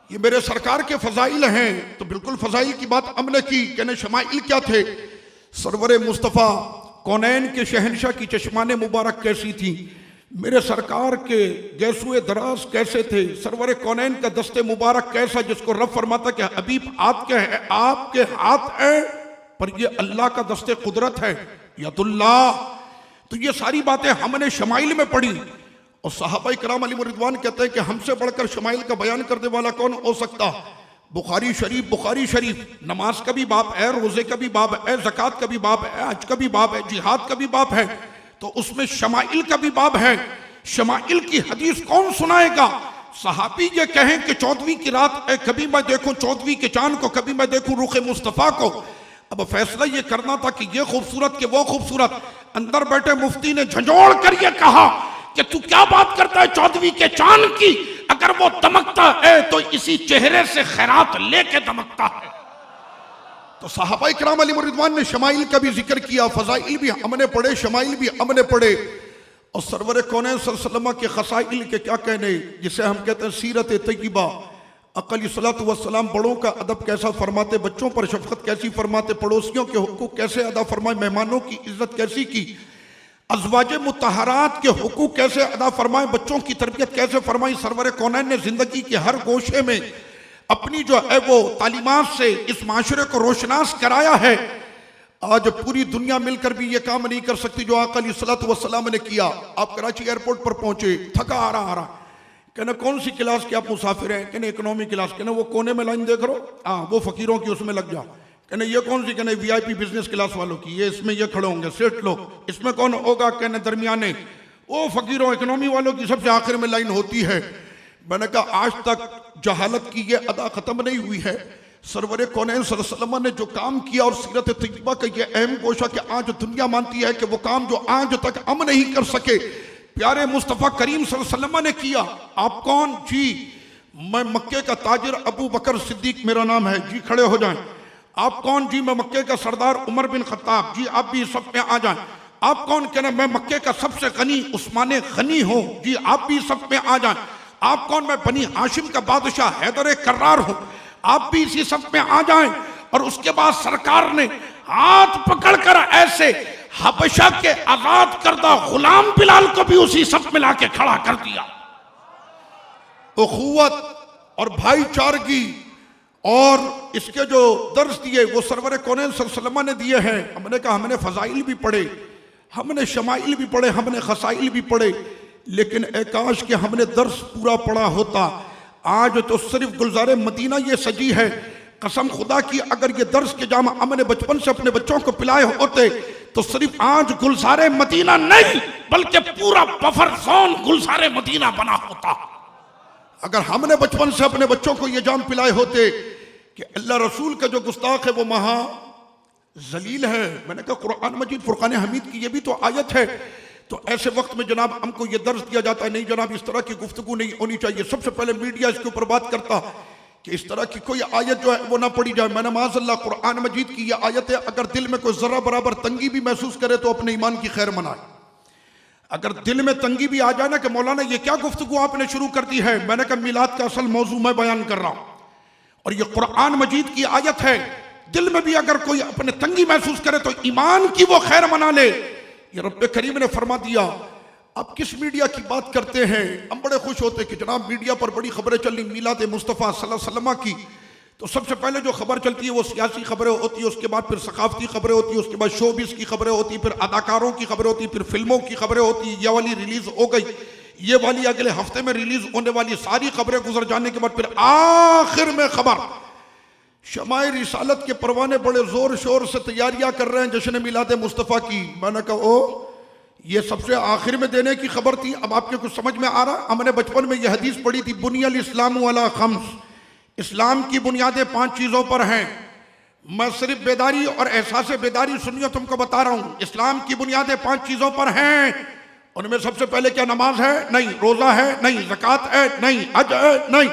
ये मेरे सरकार के फ़ज़ाइल हैं। तो बिल्कुल फ़ज़ाइल की बात हमने की। कहने शमाइल क्या थे? सरवर मुस्तफ़ा कौनैन के शहनशाह की चश्माने मुबारक कैसी थी, मेरे सरकार के गैसुए दराज कैसे थे, सरवर कौनैन का दस्ते मुबारक कैसा, जिसको रब फरमाता कि हबीब आपके हाथ है पर ये अल्लाह का दस्ते कुदरत है, यदुल्लाह। तो ये सारी बातें हमने शमाइल में पढ़ी। और सहाबा इकराम अलैहिम रिज़वान कहते हैं कि हमसे बढ़कर शमाइल का बयान करने वाला कौन हो सकता। बुखारी शरीफ नमाज का भी बाब है, रोजे का भी बाब है, ज़कात का भी बाब है, हज का भी बाब है, जिहाद का भी बाब है, तो उसमें शमाइल का भी बाब है। शमाइल की हदीस कौन सुनाएगा? सहाबी ये कहें कि 14वीं की रात है, कभी मैं देखूं 14वीं के चांद को, कभी मैं देखूं रुखे मुस्तफ़ा को। अब फैसला ये करना था कि ये खूबसूरत के वो खूबसूरत। अंदर बैठे मुफ्ती ने झंझोड़ कर ये कहा कि तू क्या बात करता है 14वीं के चांद की, अगर वो दमकता है तो इसी चेहरे से खैरात लेके दमकता है। तो सहाबा इकराम अलैहिम रिज़वान ने शमाइल का भी जिक्र किया, फ़ज़ाइल भी हमने पढ़े, शमाइल भी हमने पढ़े। और सरवर कौनैन सल्लल्लाहु अलैहि वसल्लम के ख़साइल के क्या कहने, जिसे हम कहते हैं सीरत तय्यबा, अक़लैहिस्सलातु वस्सलाम बड़ों का अदब कैसा फरमाते, बच्चों पर शफकत कैसी फरमाते, पड़ोसियों के हुकूक कैसे अदा फरमाए, मेहमानों की इज्जत कैसी की, अज़वाजे मुतहरात के हुकूक कैसे अदा फरमाए, बच्चों की तरबियत कैसे फरमाई। सरवर कौनैन ने जिंदगी के हर गोशे में अपनी जो है वो तालीमात से इस माशरे को रोशनास कराया है। आज पूरी दुनिया मिलकर भी ये काम नहीं कर सकती जो आका अलैहिस्सलातु वस्सलाम ने किया। आप कराची एयरपोर्ट पर पहुंचे, थका आ रहा, कहना कौन सी क्लास के आप मुसाफिर हैं, कहने इकोनॉमी क्लास, कहना वो कोने में लाइन देख रहे हो, हाँ वो फकीरों की उसमें लग जाओ, कहने ये कौन सी, कहने VIP बिजनेस क्लास वालों की, ये इसमें ये खड़े होंगे सेठ लोग, इसमें कौन होगा, कहने दरमियाने, वो फकीरों इकोनॉमी वालों की सबसे आखिर में लाइन होती है। मैंने कहा आज तक जहालत की ये अदा खत्म नहीं हुई है। सरवर कौनैन सल्लल्लाहु अलैहि वसल्लम ने जो काम किया और सीरत तय्यबा का ये अहम गोशा कि आज दुनिया मानती है कि वो काम जो आज तक हम नहीं कर सके प्यारे मुस्तफ़ा करीम सल्लल्लाहु अलैहि वसल्लम ने किया। आप कौन जी, मैं मक्के का ताजिर अबू बकर सिद्दीक मेरा नाम है जी, खड़े हो जाएं। आप कौन जी, मैं मक्के का सरदार उमर बिन खत्ताब जी, आप भी सब में आ जाएं। आप कौन, कहना मैं मक्के का सबसे गनी उस्मान गनी हूं जी, आप भी सब में आ जाएं। आप कौन, मैं बनी हाशिम का बादशाह हैदर कर्रार हूं, आप भी इसी सब में आ जाएं। और उसके बाद सरकार ने हाथ पकड़कर ऐसे हबशा के आजाद करदा गुलाम बिलाल को भी उसी सब में लाके खड़ा कर दिया। उखुवत और भाईचारगी और इसके जो दर्स दिए वो सरवर कौनैन सल्लल्लाहु अलैहि वसल्लम ने दिए हैं। हमने कहा हमने फजाइल भी पढ़े, हमने शमाइल भी पढ़े, हमने खसाइल भी पढ़े, लेकिन काश के हमने दर्स पूरा पढ़ा होता। आज तो सिर्फ गुलजारे मदीना ये सजी है। कसम खुदा की अगर ये दर्स के जाम हमने बचपन से अपने बच्चों को पिलाए होते तो सिर्फ आज गुलजारे मदीना नहीं बल्कि पूरा बफर जोन गुलजारे मदीना बना होता। अगर हमने बचपन से अपने बच्चों को ये जाम पिलाए होते कि अल्लाह रसूल का जो गुस्ताख है वो महा जलील है। मैंने कहा कुरान मजीद फुरकान हमीद की ये भी तो आयत है। तो ऐसे वक्त में जनाब हमको ये दर्ज दिया जाता है, नहीं जनाब इस तरह की गुफ्तगू नहीं होनी चाहिए। सबसे पहले मीडिया इसके ऊपर बात करता कि इस तरह की कोई आयत जो है वो ना पढ़ी जाए। मैंने माज़अल्लाह कुरान मजीद की ये आयत है, अगर दिल में कोई जरा बराबर तंगी भी महसूस करे तो अपने ईमान की खैर मनाए। अगर दिल में तंगी भी आ जाए ना कि मौलाना ये क्या गुफ्तगू आपने शुरू कर दी है, मैंने कहा मिलाद का असल मौजू मैं बयान कर रहा हूं और ये कुरान मजीद की आयत है। दिल में भी अगर कोई अपने तंगी महसूस करे तो ईमान की वो खैर मना ले। ये रब्बे करीम ने फरमा दिया। अब किस मीडिया की बात करते हैं, हम बड़े खुश होते कि जनाब मीडिया पर बड़ी खबरें चल रही मिलाद मुस्तफ़ा सल्लल्लाहु अलैहि वसल्लम की। तो सबसे पहले जो खबर चलती है वो सियासी खबरें होती है, उसके बाद फिर सकाफती खबरें होती है, उसके बाद शोबिस की खबरें होती है, फिर अदाकारों की खबरें होती है, फिर फिल्मों की खबरें होती है। ये वाली रिलीज हो गई, ये वाली अगले हफ्ते में रिलीज होने वाली सारी खबरें गुजर जाने के बाद फिर आखिर में खबर शमाए रिसालत के परवाने बड़े जोर शोर से तैयारियां कर रहे हैं जश्न मिलाद मुस्तफ़ा की। मैंने कहा ओ ये सबसे आखिर में देने की खबर थी। अब आपके कुछ समझ में आ रहा, हमने बचपन में यह हदीस पढ़ी थी, बुनियल इस्लामु अला खम्स, इस्लाम की बुनियादें 5 चीजों पर हैं। मैं सिर्फ बेदारी और एहसास बेदारी सुनिए तुमको बता रहा हूं। इस्लाम की बुनियादें 5 चीजों पर हैं। उनमें सबसे पहले क्या नमाज है? नहीं। रोजा है? नहीं। ज़कात है? नहीं। हज है? नहीं।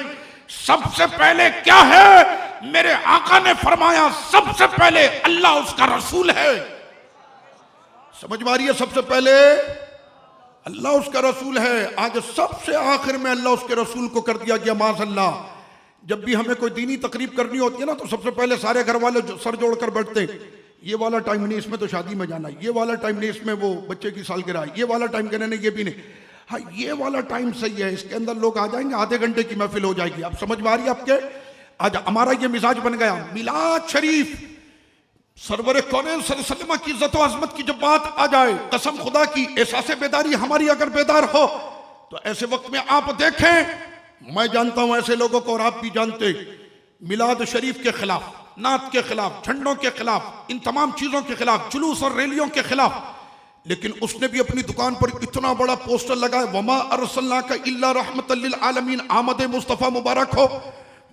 सबसे पहले क्या है? मेरे आका ने फरमाया सबसे पहले अल्लाह उसका रसूल है। समझ में आ रही है? सबसे पहले अल्लाह उसका रसूल है। आज सबसे आखिर में अल्लाह उसके रसूल को कर दिया गया। माज़अल्लाह, जब भी हमें कोई दीनी तकरीब करनी होती है ना तो सबसे पहले सारे घर वाले सर जोड़कर बैठते हैं, ये वाला टाइम नहीं, इसमें तो शादी में जाना है, ये वाला टाइम नहीं, इसमें वो बच्चे की सालगिरह है, ये वाला टाइम कहने नहीं, ये भी नहीं, हाँ ये वाला टाइम सही है, इसके अंदर लोग आ जाएंगे, आधे घंटे की महफिल हो जाएगी। आप समझ में आ रही है आपके? आज हमारा ये मिजाज बन गया। मिलाद शरीफ सरवर कौनैन सल्लल्लाहु अलैहि वसल्लम की इज्जत व अज़मत की जब बात आ जाए, कसम खुदा की एहसास बेदारी हमारी अगर बेदार हो तो ऐसे वक्त में आप देखें, मैं जानता हूं ऐसे लोगों को और आप भी जानते, मिलाद शरीफ के खिलाफ, नात के खिलाफ, झंडों के खिलाफ, इन तमाम चीजों के खिलाफ, जुलूस और रैलियों के खिलाफ, लेकिन उसने भी अपनी दुकान पर इतना बड़ा पोस्टर लगाया, वमा अरसलनाका इल्ला रहमतल लिल आलमीन, आमद मुस्तफ़ा मुबारक हो।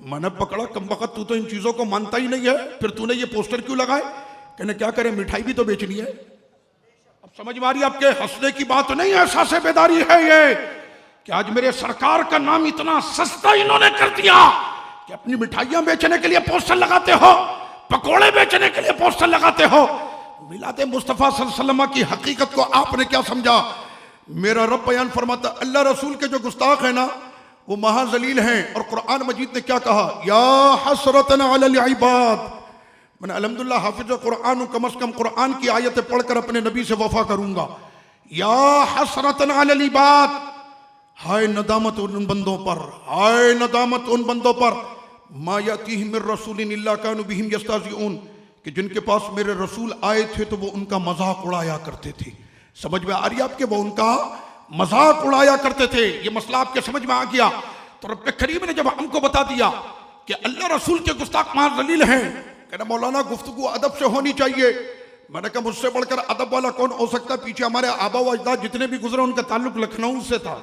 मैंने पकड़ा, कम वक्त तू तो इन चीजों को मानता ही नहीं है, फिर तूने ये पोस्टर क्यों लगाए? कहने क्या करें, मिठाई भी तो बेचनी है। अब समझ में आ रही है आपके? हंसने की बात नहीं है, एहसास बेदारी है ये कि आज मेरे सरकार का नाम इतना सस्ता इन्होंने कर दिया कि अपनी मिठाइयां बेचने के लिए पोस्टर लगाते हो, पकोड़े बेचने के लिए पोस्टर लगाते हो। मिलाद मुस्तफ़ा सल्लल्लाहु अलैहि वसल्लम की हकीकत को आपने क्या समझा? मेरा रब बयान फरमाता, अल्लाह रसूल के जो गुस्ताख है ना वो महाजलील हैं। और कुरान मजीद ने क्या कहा, या हसरतन अलल इबाद। मैंने अल्हम्दुलिल्लाह हाफिज कुरान हूं, कम से कम कुरान की आयतें पढ़कर अपने नबी से वफा करूंगा। या हसरतन अलल इबाद, हाय नदामत उन बंदों पर, हाय नदामत उन बंदों पर, मा यातीहिम मिर रसूलिन इल्ला कानू बिहिम यस्ताज़िऊन, कि जिनके पास मेरे रसूल आए थे तो वो उनका मजाक उड़ाया करते थे। समझ में आ रही है आपके, वो उनका मजाक उड़ाया करते थे। ये मसला आपके समझ में आ गया। तो रब्बे करीम ने जब हमको बता दिया कि अल्लाह रसूल के गुस्ताख महाजलील हैं, कहना मौलाना गुफ्तगू अदब से होनी चाहिए। मैंने कहा मुझसे बढ़कर अदब वाला कौन हो सकता। पीछे हमारे आबा व अजदाद जितने भी गुजरे उनका ताल्लुक लखनऊ से था।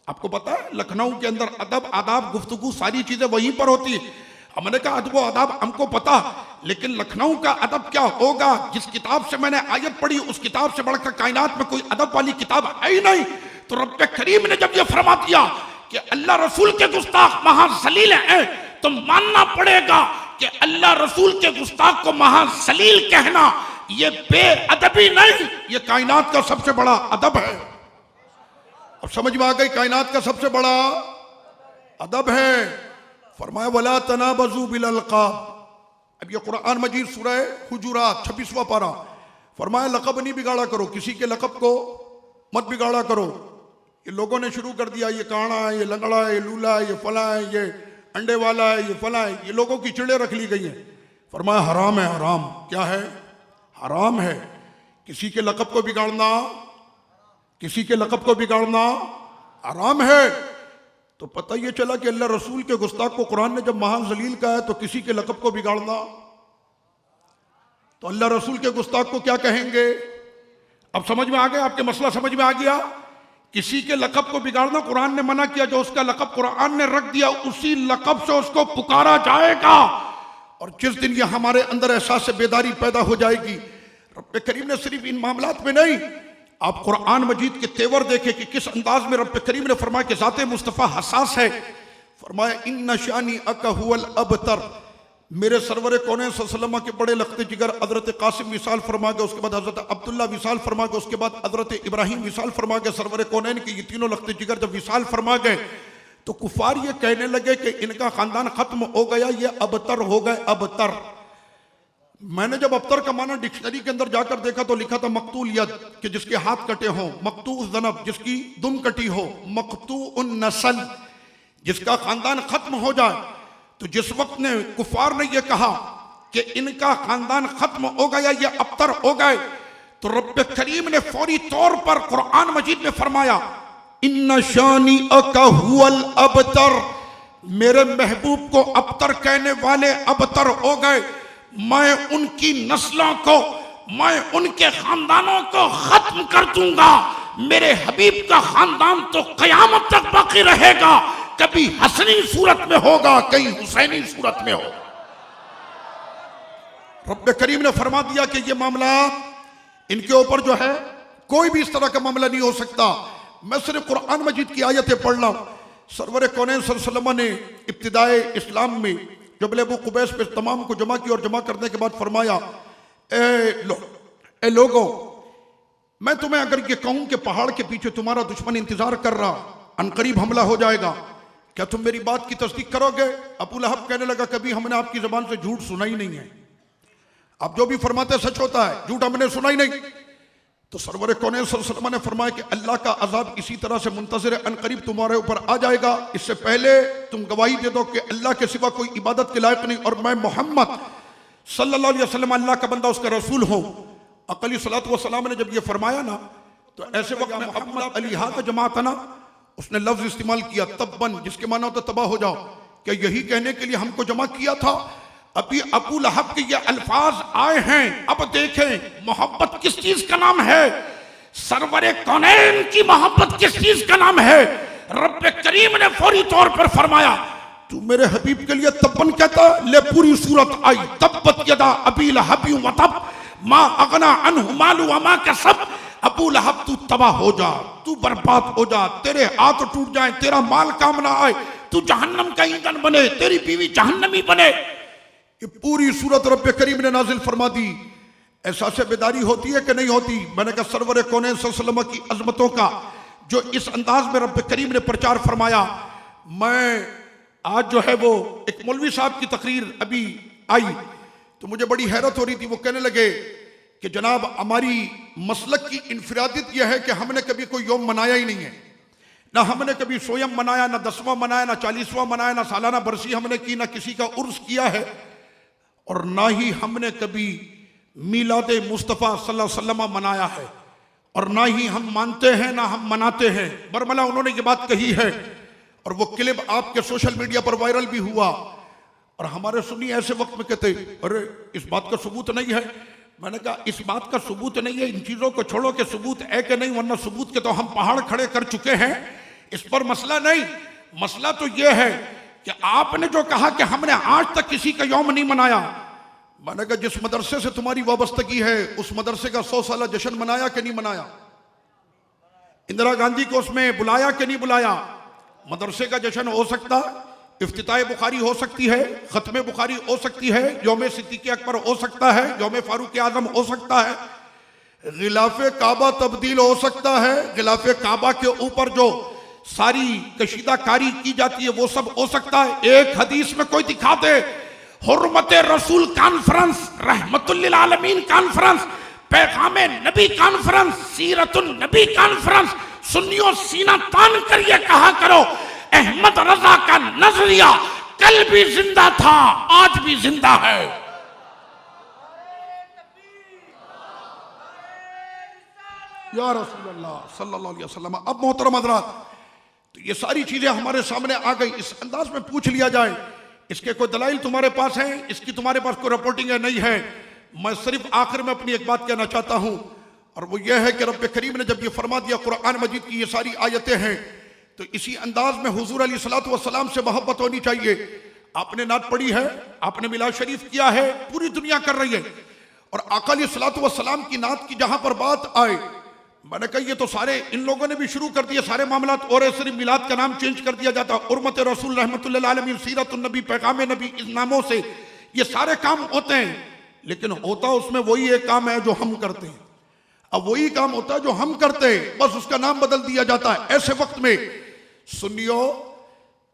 आपको पता है लखनऊ के अंदर अदब आदाब गुफ्तगू सारी चीजें वहीं पर होती। मैंने कहा अदब आदाब हमको पता, लेकिन लखनऊ का अदब क्या होगा। जिस किताब से मैंने आयत पढ़ी उस किताब से बढ़कर कायनात में कोई अदब वाली किताब है ही नहीं। तो रब्बे करीम ने जब ये फरमा दिया कि अल्लाह रसूल के गुस्ताख महाजलील हैं, तो मानना पड़ेगा कि अल्लाह रसूल के गुस्ताख को महाजलील कहना ये बेअदबी नहीं, ये कायनात का सबसे बड़ा अदब है। अब समझ में आ गई, कायनात का सबसे बड़ा अदब है। फरमाया वला तनाबजू बिल अलकाब। अब ये कुरान मजीद सूरह हुजुरात 26वां पारा। फरमाया लक़ब नहीं बिगाड़ा करो, किसी के लक़ब को मत बिगाड़ा करो। ये लोगों ने शुरू कर दिया, ये काना है, ये लंगड़ा है, ये लूला है, ये फला है, ये अंडे वाला है, ये फला है। ये लोगों की चिड़े रख ली गई हैं। फरमाया हराम है, हराम क्या है, हराम है। किसी के लक़ब को बिगाड़ना, किसी के लक़ब को बिगाड़ना हराम है। तो पता ये चला कि अल्लाह रसूल के गुस्ताख को कुरान ने जब महान जलील कहा है, तो किसी के लक़ब को बिगाड़ना, तो अल्लाह रसूल के गुस्ताख को क्या कहेंगे। अब समझ में आ गया, आपके मसला समझ में आ गया। किसी के लक़ब को बिगाड़ना कुरान ने मना किया। जो उसका लक़ब कुरान ने रख दिया उसी लक़ब से उसको पुकारा जाएगा। और जिस दिन ये हमारे अंदर एहसास से बेदारी पैदा हो जाएगी, रब्बे करीम ने सिर्फ इन मामलात में नहीं, आप कुरान मजीद के तेवर देखें कि किस अंदाज में रब्बे करीम ने फरमाया कि ज़ाते मुस्तफ़ा हसास है। फरमाया इन्ना शानी अका हुवल अबतर। मेरे सरवर कौनैन सल्लल्लाहु के बड़े लख्ते जिगर हज़रत कासिम विसाल फरमा गए, उसके बाद हज़रत अब्दुल्ला विसाल फरमा गए, उसके बाद हज़रत इब्राहिम विसाल फरमा गए। सरवर कौनैन के ये तीनों लख्ते जिगर जब विसाल फरमा गए तो कुफार ये कहने लगे कि इनका खानदान खत्म हो गया, ये अबतर हो गए, अबतर। मैंने जब अबतर का माना डिक्शनरी के अंदर जाकर देखा तो लिखा था मकतूल यद, कि जिसके हाथ कटे हों, मकतू ज़नब जिसकी दुम कटी हो, मकतू उन नस्ल जिसका खानदान खत्म हो जाए। तो जिस वक्त ने कुफार ने यह कहा कि इनका खानदान खत्म हो गया, ये अबतर हो गए, तो रब्बे करीम ने फौरी तौर पर कुरान मजीद में फरमाया इन्ना शानी अका हुवल अबतर। मेरे महबूब को अबतर कहने वाले अबतर हो गए। मैं उनकी नस्लों को, मैं उनके खानदानों को खत्म कर दूंगा। मेरे हबीब का खानदान तो कयामत तक बाकी रहेगा। कभी हसनी सूरत में होगा, कहीं हुसैनी सूरत में हो। रब्बे करीम ने फरमा दिया कि ये मामला इनके ऊपर जो है कोई भी इस तरह का मामला नहीं हो सकता। मैं सिर्फ कुरान मजीद की आयतें पढ़ रहा हूं। सरवर कौनैन सल्लल्लाहु अलैहि वसल्लम ने इब्तिदाए इस्लाम में जब अबू कुबैस पे तमाम को जमा किया और जमा करने के बाद फरमाया ए लोगों, मैं तुम्हें अगर ये कहूं कि पहाड़ के पीछे तुम्हारा दुश्मन इंतजार कर रहा, अनकरीब हमला हो जाएगा, क्या तुम मेरी बात की तस्दीक करोगे। अबू लहब कहने लगा कभी हमने आपकी जबान से झूठ सुना ही नहीं है, आप जो भी फरमाते सच होता है, झूठ हमने सुना ही नहीं। तो सरवर कौनैन सल्लल्लाहु अलैहि वसल्लम ने फरमाया कि अल्लाह का अजाब इसी तरह से मुंतज़िर अनकरीब तुम्हारे ऊपर आ जाएगा। इससे पहले तुम गवाही दे दो कि अल्लाह के सिवा कोई इबादत के लायक नहीं और मैं मोहम्मद सल्लल्लाहु अलैहि वसल्लम अल्लाह का बंदा, उसका रसूल हूँ। अक़ली सलातो व सलाम ने जब ये फरमाया ना, तो ऐसे वक्त में मोहम्मद अली हा का जमात ना, उसने लफ्ज इस्तेमाल किया तब्बन, जिसके माना होता तबाह हो जाओ। क्या यही कहने के लिए हमको जमा किया था। अभी अबू लहब के ये अल्फाज आए हैं। अब देखें मोहब्बत किस चीज का नाम है, सरवरे कौनैन की मोहब्बत किस चीज का नाम है। रब्बे करीम ने फौरी तौर पर फरमाया तू मेरे हबीब के लिए तब्बन कहता, ले पूरी सूरत आई तब्बत यदा अबी लहब व तब मा अगना अन्हु मालु व मा कसब। अबू लहब तू तबाह हो जा, तू बर्बाद हो जा, तेरे हाथ टूट जाए, तेरा माल काम ना आए, तू जहन्नम का ईंधन बने, तेरी बीवी जहन्नमी बने। ये पूरी सूरत रब्बे करीम ने नाजिल फरमा दी। एहसास बेदारी होती है कि नहीं होती। मैंने कहा सरवर कौनैन सल्लल्लाहु अलैहि वसल्लम की अजमतों का जो इस अंदाज में रब्बे करीम ने प्रचार फरमाया, मैं आज जो है वो एक मौलवी साहब की तकरीर अभी आई तो मुझे बड़ी हैरत हो रही थी। वो कहने लगे कि जनाब हमारी मसलक की इनफरादियत यह है कि हमने कभी कोई यौम मनाया ही नहीं है, ना हमने कभी सोयम मनाया, ना 10वां मनाया, ना 40वां मनाया, ना सालाना बरसी हमने की, ना किसी का उर्स किया है, और ना ही हमने कभी मीलाद मुस्तफ़ा सल्लल्लाहु अलैहि वसल्लम मनाया है, और ना ही हम मानते हैं ना हम मनाते हैं। बरमला उन्होंने ये बात कही है और वो क्लिप आपके सोशल मीडिया पर वायरल भी हुआ। और हमारे सुन्नी ऐसे वक्त में कहते अरे इस बात का सबूत नहीं है। मैंने कहा इस बात का सबूत नहीं है, इन चीजों को छोड़ो कि सबूत है कि नहीं, वरना सबूत के तो हम पहाड़ खड़े कर चुके हैं। इस पर मसला नहीं, मसला तो यह है कि आपने जो कहा कि हमने आज तक किसी का यौम नहीं मनाया, मैंने कहा जिस मदरसे से तुम्हारी वाबस्तगी है उस मदरसे का 100 साला जश्न मनाया कि नहीं मनाया? इंदिरा गांधी को उसमें बुलाया कि नहीं बुलाया? मदरसे का जश्न हो सकता, इफ्तिताह बुखारी हो सकती है, खत्म बुखारी हो सकती है, यौम सिद्दीक़ अकबर हो सकता है, यौम फारूक आजम हो सकता है, गिलाफे काबा तब्दील हो सकता है, गिलाफे काबा के ऊपर जो सारी कशीदाकारी की जाती है वो सब हो सकता है। एक हदीस में कोई दिखा दे हुर्मत रसूल कॉन्फ्रेंस, रहमतुल लिल आलमीन कॉन्फ्रेंस, पैगामे नबी कॉन्फ्रेंस, सीरतुन नबी कॉन्फ्रेंस, सुन्नियों सीना तान कर ये कहा करो अहमद रजा का नजरिया कल भी जिंदा था आज भी जिंदा है। या रसूल अल्लाह सल्लल्लाहु अलैहि वसल्लम। अब मोहतरम हज़रात, तो ये सारी चीजें हमारे सामने आ गई। इस अंदाज में पूछ लिया जाए इसके कोई दलाइल तुम्हारे पास हैं, इसकी तुम्हारे पास कोई रिपोर्टिंग है? नहीं है। मैं सिर्फ आखिर में अपनी एक बात कहना चाहता हूं और वो ये है कि रब्बे करीम ने जब ये फरमा दिया कुरान मजीद की ये सारी आयतें हैं तो इसी अंदाज में हुजूर अलैहिस्सलातु वस्सलाम से मोहब्बत होनी चाहिए। आपने नात पढ़ी है, आपने मिलाद शरीफ किया है, पूरी दुनिया कर रही है, और आका अलैहिस्सलातु वस्सलाम की नात की जहां पर बात आए, मैंने कहा ये तो सारे इन लोगों ने भी शुरू कर दिए सारे मामलात, और सिर्फ मिलाद का नाम चेंज कर दिया जाता, उर्मत रसूल रहमतुल लिल आलमीन, सीरतुन नबी, पैगाम नबी, इस नामों से ये सारे काम होते हैं। लेकिन होता उसमें वही एक काम है जो हम करते हैं। अब वही काम होता है जो हम करते हैं, बस उसका नाम बदल दिया जाता है। ऐसे वक्त में सुनियो,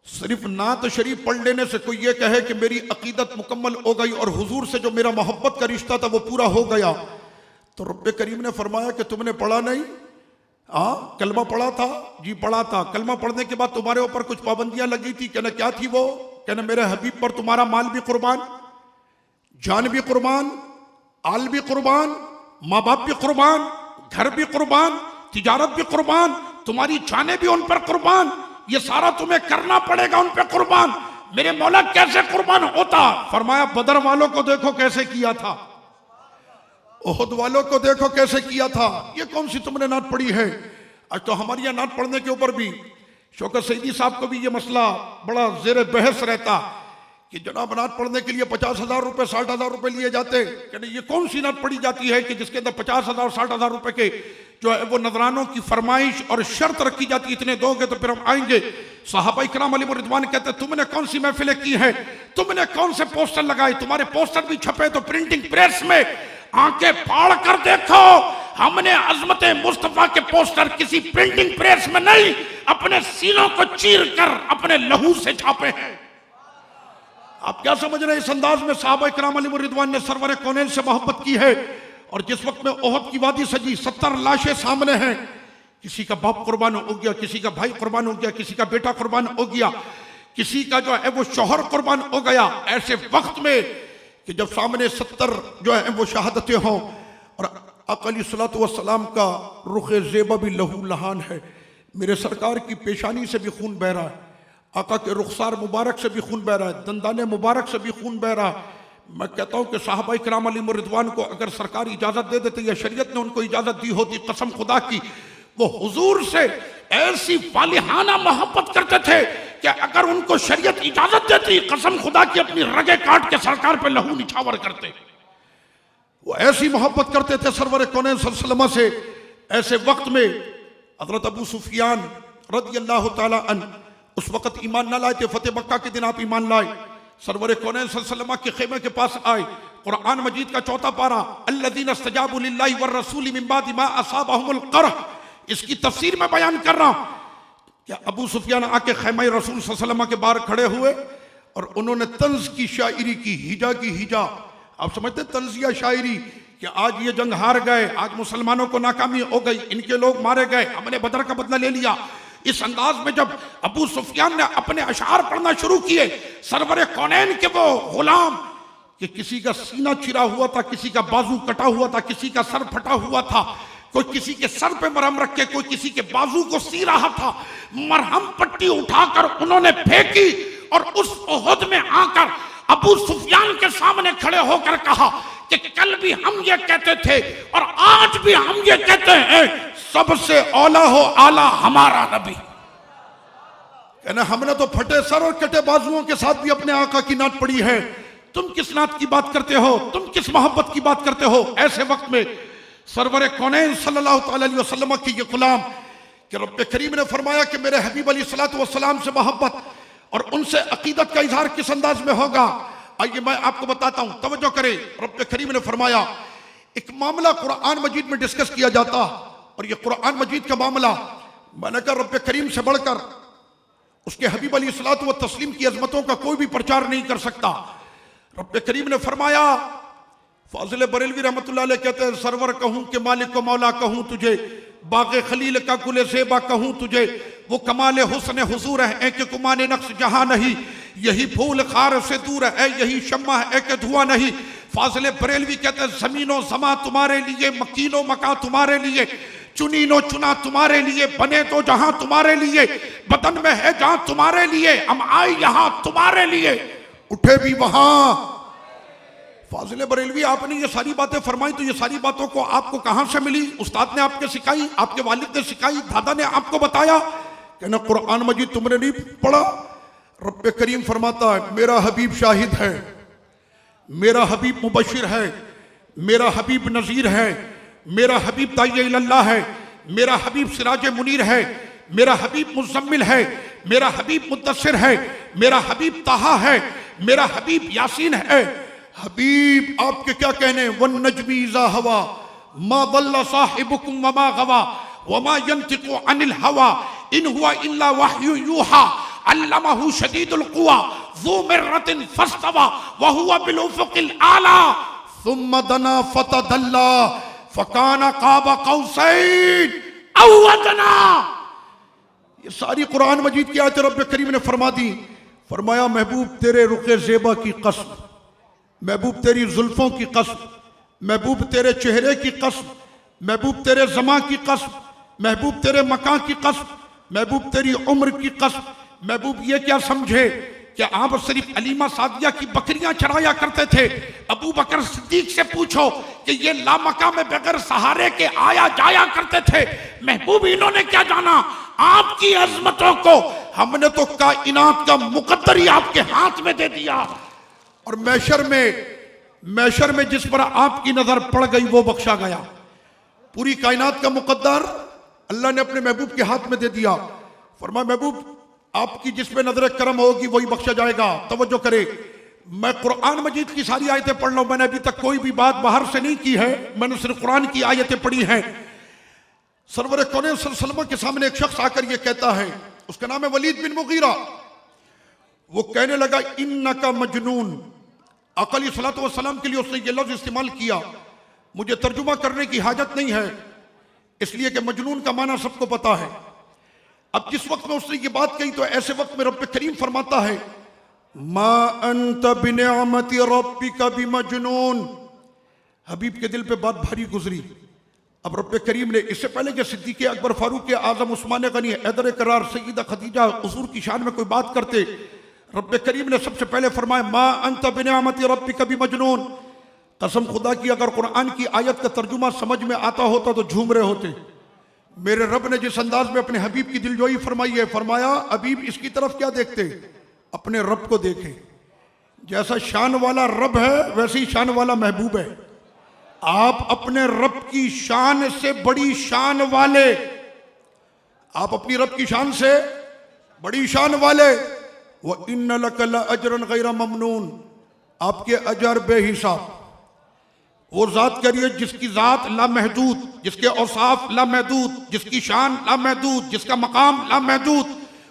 सिर्फ नात शरीफ पढ़ लेने से कोई ये कहे कि मेरी अकीदत मुकम्मल हो गई और हुजूर से जो मेरा मोहब्बत का रिश्ता था वो पूरा हो गया, तो रब्बे करीम ने फरमाया कि तुमने पढ़ा नहीं? हाँ, कलमा पढ़ा था? जी पढ़ा था। कलमा पढ़ने के बाद तुम्हारे ऊपर कुछ पाबंदियां लगी थी, कहना क्या थी वो? कहना मेरे हबीब पर तुम्हारा माल भी कुर्बान, जान भी कुर्बान, आल भी कुर्बान, माँ बाप भी कुर्बान, घर भी कुर्बान, तिजारत भी कुर्बान, तुम्हारी जानें भी उन पर कुर्बान, ये सारा तुम्हें करना पड़ेगा उन पर कुर्बान। मेरे मौला कैसे कुर्बान होता? फरमाया बदर वालों को देखो कैसे किया था, ओहद वालों को देखो कैसे किया था। ये कौन सी तुमने नात पढ़ी है? आज तो हमारी यहाँ नात पढ़ने के ऊपर भी शौकत सईदी साहब को भी ये मसला बड़ा जेर बहस रहता कि जनाब नात पढ़ने के लिए 50,000 रुपए 60,000 रुपए लिए जाते। कहते ये कौन सी नात पढ़ी जाती है कि जिसके अंदर 50,000 60,000 रुपए के जो है वो नजरानों की फरमाइश और शर्त रखी जाती, इतने दोगे तो फिर हम आएंगे। सहाबा इकराम अलैहिम रिदवान कहते तुमने कौन सी महफिलें की है, तुमने कौन से पोस्टर लगाए, तुम्हारे पोस्टर भी छपे तो प्रिंटिंग प्रेस में आंखें फाड़ कर देखो, हमने अजमत मुस्तफा के पोस्टर किसी प्रिंटिंग प्रेस में नहीं, अपने सीनों को चीर कर अपने लहू से छापे हैं। आप क्या समझ रहे हैं? इस अंदाज में सहाबा इकराम अलैहिम रिदवान ने सरवर कौनैन से मोहब्बत की है। और जिस वक्त में ओहद की वादी सजी, 70 लाशें सामने हैं, किसी का बाप कुर्बान हो गया, किसी का भाई कुर्बान हो गया, किसी का बेटा कुर्बान हो गया, किसी का जो है वो शौहर कुर्बान हो गया। ऐसे वक्त में कि जब सामने 70 जो है वो शहादतें हों और आका अलैहिस्सलातु वस्सलाम का रुख ज़ेबा भी लहू लहान है, मेरे सरकार की पेशानी से भी खून बह रहा है, आका के रुखसार मुबारक से भी खून बह रहा है, दंदाने मुबारक से भी खून बह रहा है। मैं कहता हूं कि साहबा इकराम अलैहिम रिदवान को अगर सरकार इजाजत दे देती या शरीयत ने उनको इजाजत दी होती, कसम खुदा की वो हुजूर से ऐसी फालिहाना मोहब्बत करते थे कि अगर उनको शरीयत इजाजत देती, कसम खुदा की अपनी रगे काट के सरकार पे लहू निछावर करते। वो ऐसी मोहब्बत करते थे सरवर कौनैन सल्लल्लाहु अलैहि वसल्लम से। ऐसे वक्त में हजरत अबू सुफियान रज़ियल्लाहु ताला अन्हु उस वक्त ईमान न लाए थे, फतेह मक्का के दिन आप ईमान लाए, सरवर कौनैन सल्लल्लाहु अलैहि वसल्लम के खेमे के पास आए। कुरान मजीद का 4था पारा, अल्लज़ीना इस्तजाबू लिल्लाहि वर रसूली मिन बादि मा असाबहुमुल क़रह, इसकी तफसीर में बयान कर रहा हूं क्या अबू सुफियान आके खैमा रसूल सल्लल्लाहु अलैहि वसल्लम के बाहर खड़े हुए और उन्होंने तंज की शायरी की हिजा। आप समझते तंजिया शायरी कि आज ये जंग हार गए, आज मुसलमानों को नाकामी हो गई, इनके लोग मारे गए, हमने बदर का बदला ले लिया। इस अंदाज में जब अबू सुफियान ने अपने अशार पढ़ना शुरू किए, सरवरे कौनैन के वो गुलाम कि किसी का सीना चिरा हुआ था, किसी का बाजू कटा हुआ था, किसी का सर फटा हुआ था, कोई किसी के सर पे मरहम रख के कोई किसी के बाजू को सी रहा था, मरहम पट्टी उठाकर उन्होंने फेंकी और उस ओहद में आकर अबू सुफियान के सामने खड़े होकर कहा कि कल भी हम ये कहते थे और आज भी हम ये कहते हैं, सबसे औला हो आला हमारा नबी। कहना हमने तो फटे सर और कटे बाजुओं के साथ भी अपने आका की नात पढ़ी है, तुम किस नात की बात करते हो, तुम किस मोहब्बत की बात करते हो। ऐसे वक्त में सरवरे कौनैन सल्लल्लाहु अलैहि वसल्लम की ये गुलाम कि रब्बे करीम ने फरमाया कि मेरे हबीब अलैहिस्सलातु वस्सलाम से मोहब्बत और उनसे अकीदत का इजहार किस अंदाज में होगा, आइए मैं आपको बताता हूं, तवज्जो करें। रब्बे करीम ने फरमाया एक मामला कुरान मजीद में डिस्कस किया जाता और ये कुरान मजीद का मामला मैंने कहा रब्बे करीम से बढ़कर उसके हबीब अलैहिस्सलातु व तस्लीम की अजमतों का कोई भी प्रचार नहीं कर सकता। रब्बे करीम ने फरमाया, फाजिल बरेलवी रहमतुल्लाह अलैह कहते हैं, सरवर कहूं कि मालिक को मौला कहूं तुझे, बाग़े खलील का गुले ज़ेबा कहूं तुझे, वो कमाल हुस्न हुजूर है कि कुमाने नक्श जहां नहीं, यही फूल खार से दूर है, यही शम्मा है कि धुआं नहीं। फाजिल बरेलवी कहते हैं, ज़मीनो ज़मा तुम्हारे लिए, मकीनो मका तुम्हारे लिए, चुनीनो चुना तुम्हारे लिए, बने तो जहां तुम्हारे लिए, बदन में है जहां तुम्हारे लिए, हम आए यहां तुम्हारे लिए, उठे भी वहां। फाजिल बरेलवी आपने ये सारी बातें फरमाई, तो ये सारी बातों को आपको कहां से मिली? उस्ताद ने आपके सिखाई, आपके वालिद ने सिखाई, दादा ने आपको बताया? कहना कुरान मजीद तुमने नहीं पढ़ा? रब्बे करीम फरमाता है, मेरा हबीब शाहिद है, मेरा हबीब मुबशिर है, मेरा हबीब नजीर है, मेरा हबीब दाई इल्लल्लाह है, मेरा हबीब सिराज मुनीर है, मेरा हबीब मुज़म्मिल है, मेरा हबीब मुद्दस्सिर है, मेरा हबीब ताहा है, मेरा हबीब यासीन है। हबीब आपके क्या कहने, वन नजमी इज़ा हवा मा दल्ला साहिबुकुम वमा गवा वमा यंतिकु अनिल हवा इन हुआ इल्ला वहयु यूहा अल्लमहु शदीदुल कुवा ज़ू मिर्रतिन फस्तवा व हुवा बिल उफ़ुक़िल आला सुम्मा दना फतदल्ला फकाना क़ाब क़ौसैन औ अदना। ये सारी कुरान मजीद की आयत रब्बे करीम ने फरमा दी। फरमाया, महबूब तेरे रुखे ज़ेबा की कसम, महबूब तेरी जुल्फों की कसम, महबूब तेरे चेहरे की कसम, महबूब तेरे ज़मा की कसम, महबूब तेरे मकान की कसम, महबूब तेरी उम्र की कसम। महबूब ये क्या समझे कि आप सिर्फ अलीमा सादिया की बकरियां चराया करते थे? अबू बकर सिद्दीक से पूछो कि ये लामका में बगैर सहारे के आया जाया करते थे। महबूब इन्होंने क्या जाना आपकी अजमतों को? हमने तो कायनात का मुकद्दर ही आपके हाथ में दे दिया। और मैशर में जिस पर आपकी नजर पड़ गई वो बख्शा गया। पूरी कायनात का मुकद्दर अल्लाह ने अपने महबूब के हाथ में दे दिया। फरमाया, महबूब आपकी जिस पे नजर करम होगी वही बख्शा जाएगा। तवज्जो करे, मैं कुरान मजीद की सारी आयतें पढ़ रहा हूं, मैंने अभी तक कोई भी बात बाहर से नहीं की है, मैंने सिर्फ कुरान की आयतें पढ़ी हैं। सरवर कौनैन सल्लल्लाहु अलैहि वसल्लम के सामने एक शख्स आकर ये कहता है, उसका नाम है वलीद बिन मुगीरा। वो कहने लगा, इन्नका मजनून। आका अलैहिस्सलातु वस्सलाम के लिए उसने ये लफ्ज इस्तेमाल किया, मुझे तर्जुमा करने की हाजत नहीं है, इसलिए कि मजनून का माना सबको पता है। अब जिस वक्त में उसने ये बात कही तो ऐसे वक्त में रब्बे करीम फरमाता है, मा अंत बिनिअमति रब्बिका बिमजनून। हबीब के दिल पे बात भारी गुजरी। अब रब्बे करीम ने इससे पहले कि सिद्दीक़ अकबर, फारूक आज़म, उस्मान गनी, हैदर करार, सय्यदा खदीजा हुजूर की शान में कोई बात करते, रब्बे करीम ने सबसे पहले फरमाया, मा अंत बिनिअमति रब्बिका बिमजनून। कसम खुदा की अगर कुरान की आयत का तर्जुमा समझ में आता होता तो झूम रहे होते। मेरे रब ने जिस अंदाज में अपने हबीब की दिलजोई फरमाई है, फरमाया हबीब इसकी तरफ क्या देखते, अपने रब को देखें। जैसा शान वाला रब है वैसे ही शान वाला महबूब है। आप अपने रब की शान से बड़ी शान वाले, आप अपनी रब की शान से बड़ी शान वाले। व इन्न लक लअजरन गैर ममनून, आपके अजर बेहिसाब। वो ज़ात कह रही है जिसकी ज़ात लामहदूद, जिसके औसाफ लामहदूद, जिसकी शान लामहदूद, जिसका मकाम लामहदूद,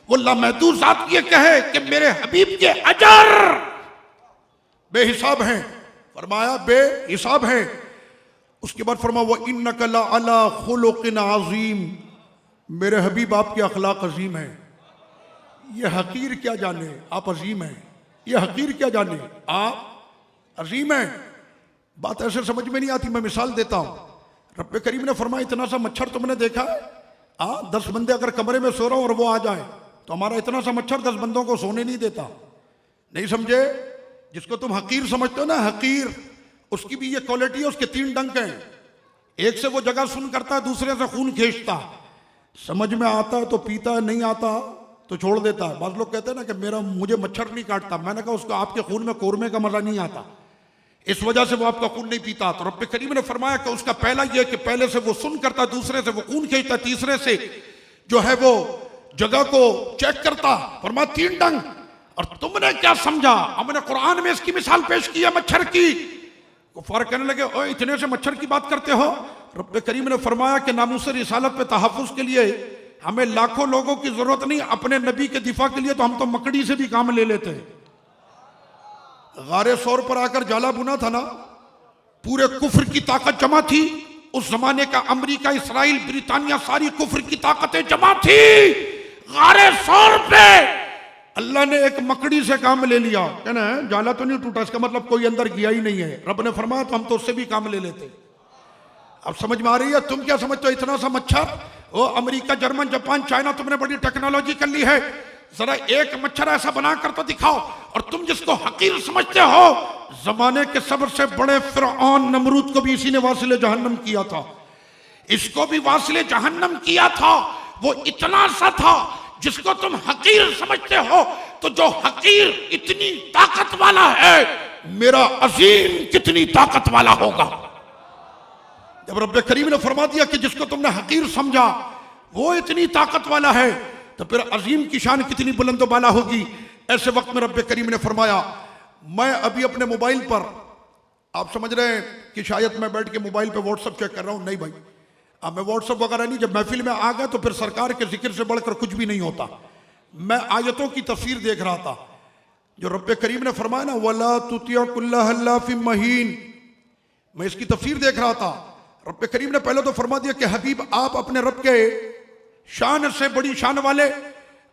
वो लामहदूद ज़ात ये कहे कि मेरे हबीब के अजर बेहिसाब हैं। फरमाया बेहिसाब हैं। उसके बाद फरमाया वो इन्नका लअला खुलुकिन अज़ीम, मेरे हबीब आपके अखलाक अजीम हैं। ये हकीर क्या जाने आप अजीम हैं, ये हकीर क्या जाने आप अजीम हैं। बात ऐसे समझ में नहीं आती। मैं मिसाल देता हूं, रब्बे करीम ने फरमाया इतना सा मच्छर तुमने देखा है? 10 बंदे अगर कमरे में सो रहे हो और वो आ जाए तो हमारा इतना सा मच्छर 10 बंदों को सोने नहीं देता। नहीं समझे? जिसको तुम हकीर समझते हो ना, हकीर, उसकी भी ये क्वालिटी है, उसके 3 डंक हैं। एक से वो जगह सुन करता है, दूसरे से खून खींचता। समझ में आता है तो पीता है, नहीं आता तो छोड़ देता है। बात लोग कहते हैं ना कि मुझे मच्छर नहीं काटता। मैंने कहा उसको आपके खून में कोरमे का मजा नहीं आता, इस वजह से वो आपका खून नहीं पीता। तो रब्बे करीम ने फरमाया कि उसका पहला यह कि पहले से वो सुन करता, दूसरे से वो खून खींचता, तीसरे से जो है वो जगह को चेक करता। फरमाया 3 डंग। और तुमने क्या समझा? हमने कुरान में इसकी मिसाल पेश की है मच्छर की। कुफार कहने लगे ओए इतने से मच्छर की बात करते हो? रब्बे करीम ने फरमाया कि नामूस रिसालत पे तहफ़्फ़ुज़ के लिए हमें लाखों लोगों की जरूरत नहीं, अपने नबी के दिफा के लिए तो हम तो मकड़ी से भी काम ले लेते हैं। गारे सौर पर आकर जाला बुना था ना, पूरे कुफ्र की ताकत जमा थी। उस जमाने का अमेरिका, इसराइल, ब्रिटानिया, सारी कुफ्र की ताकतें जमा थी। गारे सौर पे अल्लाह ने एक मकड़ी से काम ले लिया। कहना है जाला तो नहीं टूटा, इसका मतलब कोई अंदर गया ही नहीं है। रब ने फरमाया तो हम तो उससे भी काम ले लेते। अब समझ में आ रही है? तुम क्या समझते हो इतना सा मच्छर? वो अमेरिका, जर्मन, जापान, चाइना, तुमने बड़ी टेक्नोलॉजी कर ली है। जरा एक मच्छर ऐसा बना कर तो दिखाओ। और तुम जिसको हकीर समझते हो, जमाने के सबसे बड़े फिरऔन नमरूद को भी इसी ने वासिले जहन्नम किया था, इसको भी वासिले जहन्नम किया था। वो इतना सा था जिसको तुम हकीर समझते हो, तो जो हकीर इतनी ताकत वाला है, मेरा अजीम कितनी ताकत वाला होगा। जब रब्बे करीम ने फरमा दिया कि जिसको तुमने हकीर समझा वो इतनी ताकत वाला है, तो फिर अजीम की शान कितनी बुलंद बाला होगी। ऐसे वक्त में रब्बे करीम ने फरमाया, मैं अभी अपने मोबाइल पर, आप समझ रहे हैं कि शायद मैं बैठ के मोबाइल पे व्हाट्सअप चेक कर रहा हूं, नहीं भाई, अब मैं व्हाट्सअप वगैरह नहीं। जब महफिल में आ गया तो फिर सरकार के जिक्र से बढ़कर कुछ भी नहीं होता। मैं आयतों की तफसीर देख रहा था जो रब्बे करीम ने फरमाया ना, वला तुतिया कुल्ला हल्लाफिन महीन, मैं इसकी तफसीर देख रहा था। रब्बे करीम ने पहले तो फरमा दिया कि हबीब आप अपने रब के शान से बड़ी शान वाले,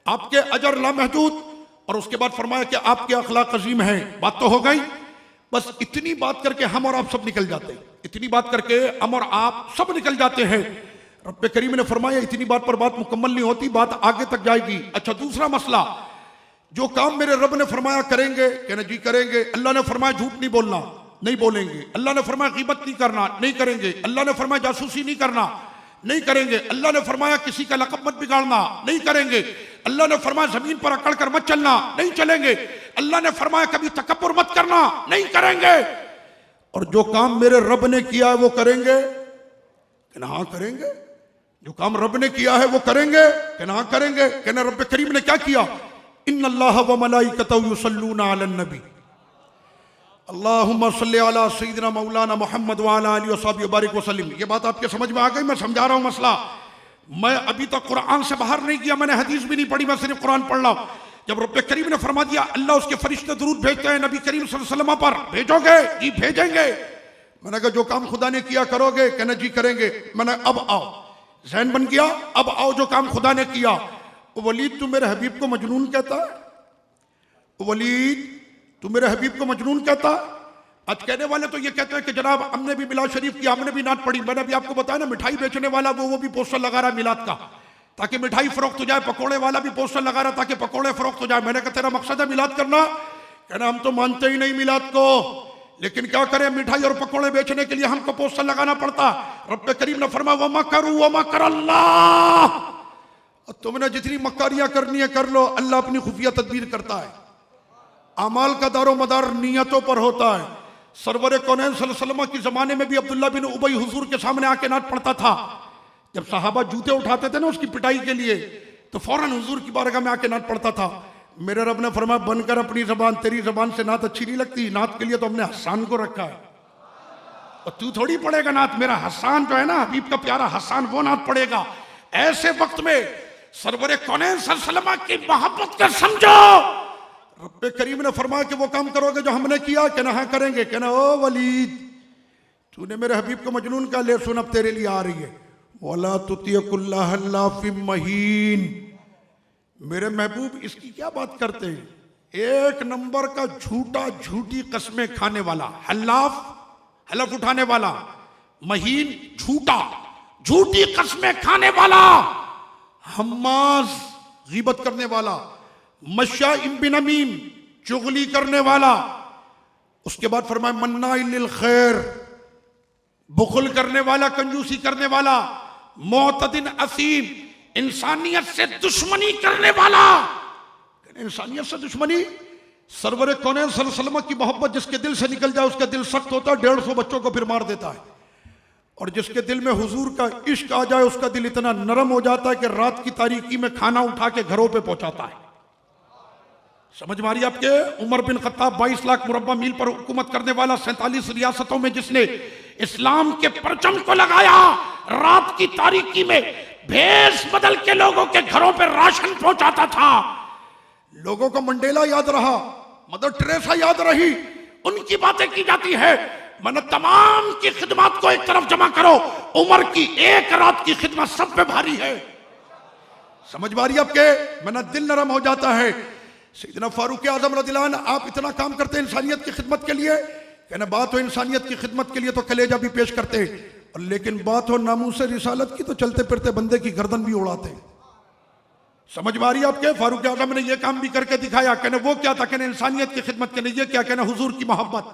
आपके अजर लामहदूद, और उसके बाद फरमाया कि आपके अखलाक अजीम हैं। बात तो हो गई। बस इतनी बात करके हम और आप सब निकल जाते हैं, इतनी बात करके हम और आप सब निकल जाते हैं। रब्बे करीम ने फरमाया इतनी बात पर बात मुकम्मल नहीं होती, बात आगे तक जाएगी। अच्छा, दूसरा मसला, जो काम मेरे रब ने फरमाया करेंगे, कहना जी करेंगे। अल्लाह ने फरमाया झूठ नहीं बोलना, नहीं बोलेंगे। अल्लाह ने फरमाया गीबत नहीं करना, नहीं करेंगे। अल्लाह ने फरमाया जासूसी नहीं करना, नहीं करेंगे। अल्लाह ने फरमाया किसी का लक़ब मत बिगाड़ना, नहीं करेंगे। अल्लाह ने फरमाया जमीन पर अकड़ कर मत चलना, नहीं चलेंगे। अल्लाह ने फरमाया कभी तकब्बुर मत करना, नहीं करेंगे। और जो काम मेरे रब ने किया है वो करेंगे, कहना हाँ करेंगे। जो काम रब ने किया है वो करेंगे, कहना हाँ करेंगे। कहना रब्बे करीम ने क्या किया? इन्नल्लाह व मलाइकतहु युसल्लूना अलन नबी, अल्लाहुम्मा सल्ली अला सय्यिदिना मौलाना मुहम्मद व अला आलिहि व सहबिहि बारिक वसल्लिम। ये बात आपके समझ में आ गई? मैं समझा रहा हूं मसला। मैं अभी तक कुरान से बाहर नहीं किया, मैंने हदीस भी नहीं पढ़ी, मैं सिर्फ कुरान पढ़ रहा हूं। जब रब्बे करीम ने फरमा दिया अल्लाह उसके फरिश्ते दुरूद भेजते हैं नबी करीम सल्लल्लाहु अलैहि वसल्लम पर, भेजोगे? जी भेजेंगे। मैंने कहा जो काम खुदा ने किया करोगे? कहना जी करेंगे। मैंने अब आओ, ज़हन बन गया, अब आओ जो काम खुदा ने किया। वलीद तू मेरे हबीब को मजनून कहता है? वलीद तू मेरे हबीब को मजनून कहता? आज कहने वाले तो ये कहते हैं कि जनाब हमने भी मिलाद शरीफ की, हमने भी नात पढ़ी। मैंने अभी आपको बताया ना, मिठाई बेचने वाला वो भी पोस्टर लगा रहा है मिलाद का, ताकि मिठाई फरोख्त हो जाए। पकोड़े वाला भी पोस्टर लगा रहा है ताकि पकोड़े फरोख्त हो जाए। मैंने कहा तेरा मकसद है मिलाद करना? कहना हम तो मानते ही नहीं मिलाद को, लेकिन क्या करें, मिठाई और पकोड़े बेचने के लिए हमको पोस्टर लगाना पड़ता। रब्बे करीम ने फरमाया वमा करू वमा कर अल्लाह, तुमने जितनी मक्कारियां करनी है कर लो, अल्लाह अपनी खुफिया तदबीर करता है। अमाल का दारो मदार नियतों पर होता है। सरवर कौनैन सल्लल्लाहु अलैहि वसल्लम की जमाने में भी अब्दुल्ला बिन उबई हुजूर के सामने आके नात पढ़ता था। जब सहाबा जूते उठाते थे ना उसकी पिटाई के लिए, तो फौरन हुजूर की बारगाह में आके नात पढ़ता था। मेरे रब ने फरमाया बनकर अपनी जबान, तेरी जबान से नात अच्छी नहीं लगती, नात के लिए तो हमने हसन को रखा है। और तू थोड़ी पढ़ेगा नात, मेरा हसान जो है ना, हबीब का प्यारा हसान, वो नात पढ़ेगा। ऐसे वक्त में सरवरे कौनैन सल्लल्लाहु अलैहि वसल्लम की मोहब्बत का समझो। रब्बे करीम ने फरमाया कि वो काम करोगे जो हमने किया, कहना हाँ करेंगे। कहना ओ वलीद, तूने मेरे हबीब को मजनून का, ले सुन अब तेरे लिए आ रही है। वला तुतियकुल्लाह महीन, मेरे महबूब इसकी क्या बात करते हैं, एक नंबर का झूठा झूठी कस्में खाने वाला, हलफ उठाने वाला, महीन झूठा झूठी कस्में खाने वाला, हम्माज गीबत करने वाला, मशा बिनमीम चुगली करने वाला। उसके बाद फरमाया मन्नाइल लिल खैर, बुखल करने वाला, कंजूसी करने वाला, मोतदिन असीम, इंसानियत से दुश्मनी करने वाला। इंसानियत से दुश्मनी, सरवरे कौनैन सल्लल्लाहु अलैहि वसल्लम की मोहब्बत जिसके दिल से निकल जाए उसका दिल सख्त होता है, 150 बच्चों को फिर मार देता है। और जिसके दिल में हुजूर का इश्क आ जाए उसका दिल इतना नरम हो जाता है कि रात की तारीकी में खाना उठा के घरों पे पहुंचाता है। समझ मारिए आपके, उमर बिन खत्ताब 22 लाख मुरब्बा मील पर हुकूमत करने वाला, 47 रियासतों में जिसने इस्लाम के परचम को लगाया, रात की तारीकी में भेष बदल के लोगों के घरों पर राशन पहुंचाता था। लोगों को मंडेला याद रहा, मदर टेरेसा याद रही, उनकी बातें की जाती है। मैंने तमाम की खिदमत को एक तरफ जमा करो, उमर की एक रात की खिदमत सब पे भारी है। समझ मारिए आपके, मैंने दिल नरम हो जाता है। सैयदना फारूक आजम रज़ियल्लाहु अन्हु, आप इतना काम करते हैं इंसानियत की खिदमत के लिए, कहना बात हो इंसानियत की खिदमत के लिए तो कलेजा भी पेश करते, और लेकिन बात हो नामूस रिसालत की तो चलते फिरते बंदे की गर्दन भी उड़ाते। समझ मारिए आपके, फारूक आजम ने यह काम भी करके दिखाया। कहने वो क्या था, कहने इंसानियत की खिदमत, कहने ये क्या, कहने हुजूर की मोहब्बत।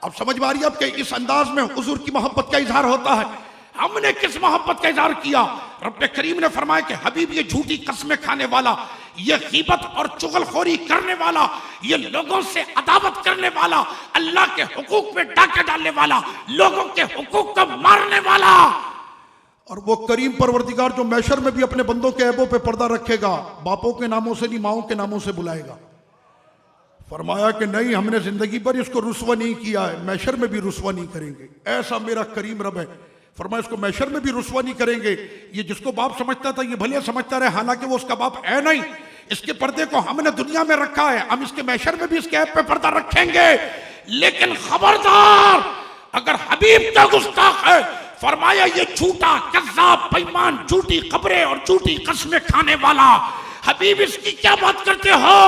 अब समझ मारिए आपके, इस अंदाज में हुजूर की मोहब्बत का इजहार होता है। हमने किस मोहब्बत का इजहार किया? रब्बे करीम ने फरमाया कि हबीब ये झूठी कस्में खाने वाला, ये गीबत और चुगलखोरी करने वाला, ये लोगों से अदावत करने वाला, अल्लाह के हुकूक पे डाके डालने वाला, लोगों के हुकूक को मारने वाला। और वो करीम परवरदिगार जो मैशर में भी अपने बंदों के ऐबों पे पर्दा रखेगा, बापों के नामों से नहीं माओं के नामों से बुलाएगा। फरमाया कि नहीं, हमने जिंदगी भर इसको रुस्वा नहीं किया है, मैशर में भी रुस्वा नहीं करेंगे। ऐसा मेरा करीम रब है। फरमाया इसको मैशर में भी रुस्वा नहीं करेंगे। ये जिसको बाप समझता था ये भले समझता रहे, हालांकि वो उसका बाप है नहीं। इसके पर्दे को हमने दुनिया में रखा है, हम इसके मैशर में भी इसके ऐब पे पर्दा रखेंगे। लेकिन खबरदार, अगर हबीब का गुस्ताख है, फरमाया ये झूठा कज़्ज़ाब बेईमान, झूठी खबरें और झूठी कसमें खाने वाला, हबीब इसकी क्या बात करते हो?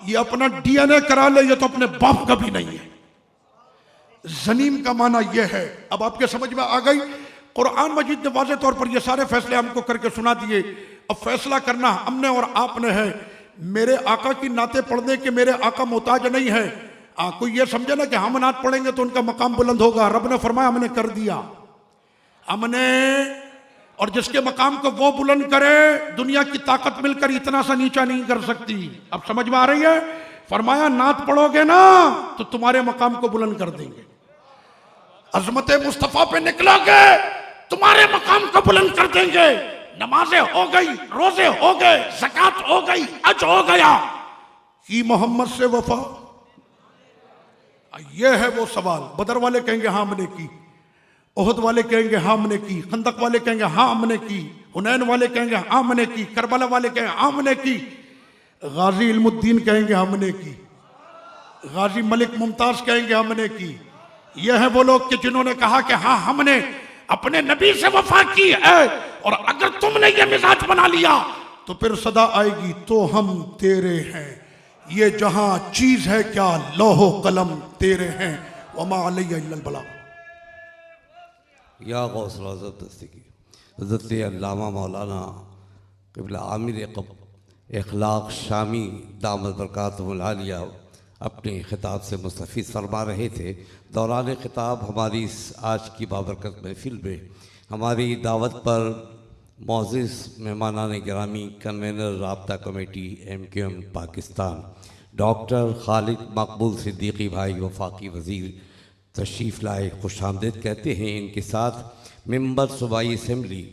ये अपना डीएनए करा ले, ये तो अपने बाप का भी नहीं है। जनीम का माना यह है। अब आपके समझ में आ गई? कुरान मजीद ने वाज़ेह तौर पर ये सारे फैसले हमको करके सुना दिए। अब फैसला करना हमने और आपने है। मेरे आका की नाते पढ़ने के मेरे आका मोहताज नहीं है। कोई ये समझे ना कि हम नात पढ़ेंगे तो उनका मकाम बुलंद होगा। रब ने फरमाया हमने कर दिया, हमने, और जिसके मकाम को वो बुलंद करे, दुनिया की ताकत मिलकर इतना सा नीचा नहीं कर सकती। अब समझ में आ रही है? फरमाया नात पढ़ोगे ना तो तुम्हारे मकाम को बुलंद कर देंगे। अजमत मुस्तफा पे निकलोगे तुम्हारे मकाम को बुलंद कर देंगे। नमाजें हो गई, रोजे हो गए, ज़कात हो गई, हज हो गया, की मोहम्मद से वफा? ये है वो सवाल। बदर वाले कहेंगे हाँ हमने की, ओहद वाले कहेंगे हाँ हमने की, खंदक वाले कहेंगे हाँ हमने की, हुनैन वाले कहेंगे हाँ हमने की, करबला वाले कहेंगे हाँ हमने की, गाजी इल्मुद्दीन कहेंगे हमने की, गाजी मलिक मुमताज कहेंगे हमने की। यह है वो लोग कि जिन्होंने कहा कि हाँ हमने अपने नबी से वफा की है। और अगर तुमने ये मिजाज बना लिया तो फिर सदा आएगी तो हम तेरे हैं। ये जहां चीज है क्या, लौहो कलम तेरे हैं, वमा अलैया इल्लल बलाग। या गौसल आज़म दस्तगी हज़रत अल्लामा मौलाना क़िबला आमिर इखलाक शामी दामद बरकातुहुल आलिया अपने खिताब से मुस्तफ़ीद फरमा रहे थे। दौरान खिताब हमारी इस आज की बाबरकत महफिल में हमारी दावत पर मोअज़्ज़िज़ मेहमानान गिरामी कन्वेनर राब्ता committee MQM Pakistan doctor Khalid मकबूल सिद्दीकी भाई वफाकी वज़ीर तशरीफ़ लाए, खुशामदीद कहते हैं। इनके साथ मेंबर सूबाई असम्बली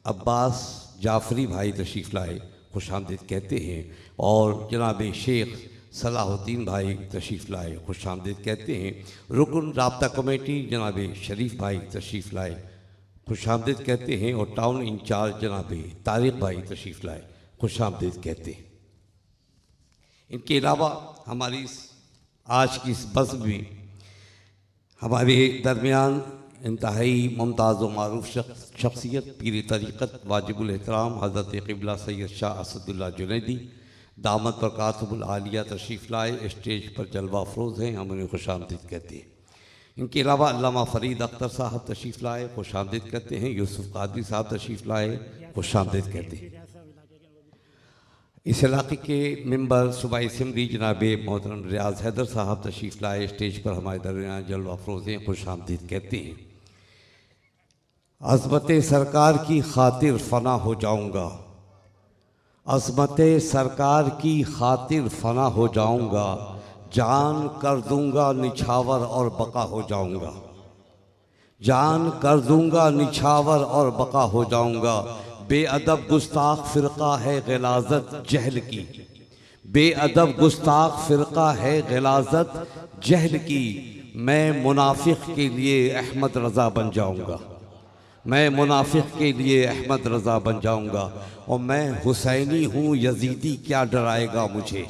अब्बास जाफरी भाई तशरीफ़ लाए, खुशामदीद कहते हैं। और जनाब शेख सलाहुद्दीन भाई तशरीफ़ लाए, खुश आमदीद कहते हैं। रुकन राब्ता कमेटी जनाब शरीफ भाई तशरीफ़ लाए, खुश आमदीद कहते हैं। और टाउन इंचार्ज जनाब तारिक भाई तशरीफ़ लाए, खुश आमदीद कहते हैं। इनके अलावा हमारी आज की इस बज़्म में हमारे दरमियान इंतहाई मुमताज़ व मारूफ शख्सियत पीर तरीक़त वाजिबुल एहतराम हज़रत क़िबला सैयद शाह असदुल्लाह जुनैदी दामत बरकातुहुल आलिया तशरीफ़ लाए, स्टेज पर जलवा अफरोज़ हैं, हम उन्हें खुश आमदीद कहते हैं। इनके अलावा अल्लामा फ़रीद अख्तर साहब तशरीफ़ लाए, खुश आमदीद कहते हैं। यूसुफ़ कादरी साहब तशरीफ़ लाए, खुश आमदीद कहते हैं। इस इलाके के मेंबर सूबाई असम्बली जनाब मोहतरम रियाज हैदर साहब तशरीफ़ लाए, स्टेज पर हमारे दरमियान जलवा अफरोज़ हैं, खुश आमदीद कहते हैं। अज़मत सरकार की खातिर फ़ना हो जाऊँगा, अज़मत सरकार की खातिर फ़ना हो जाऊँगा, जान कर दूँगा निछावर और बका हो जाऊँगा, जान कर दूँगा निछावर और बका हो जाऊँगा। बेअदब गुस्ताख फ़िरक़ा है ग़िलाज़त जहल की, बेअदब गुस्ताख फ़िरक़ा है ग़िलाज़त जहल की। मैं मुनाफिक के लिए अहमद रज़ा बन जाऊँगा, मैं मुनाफिक के लिए अहमद रज़ा बन जाऊँगा। और मैं हुसैनी हूँ यजीदी क्या डराएगा मुझे,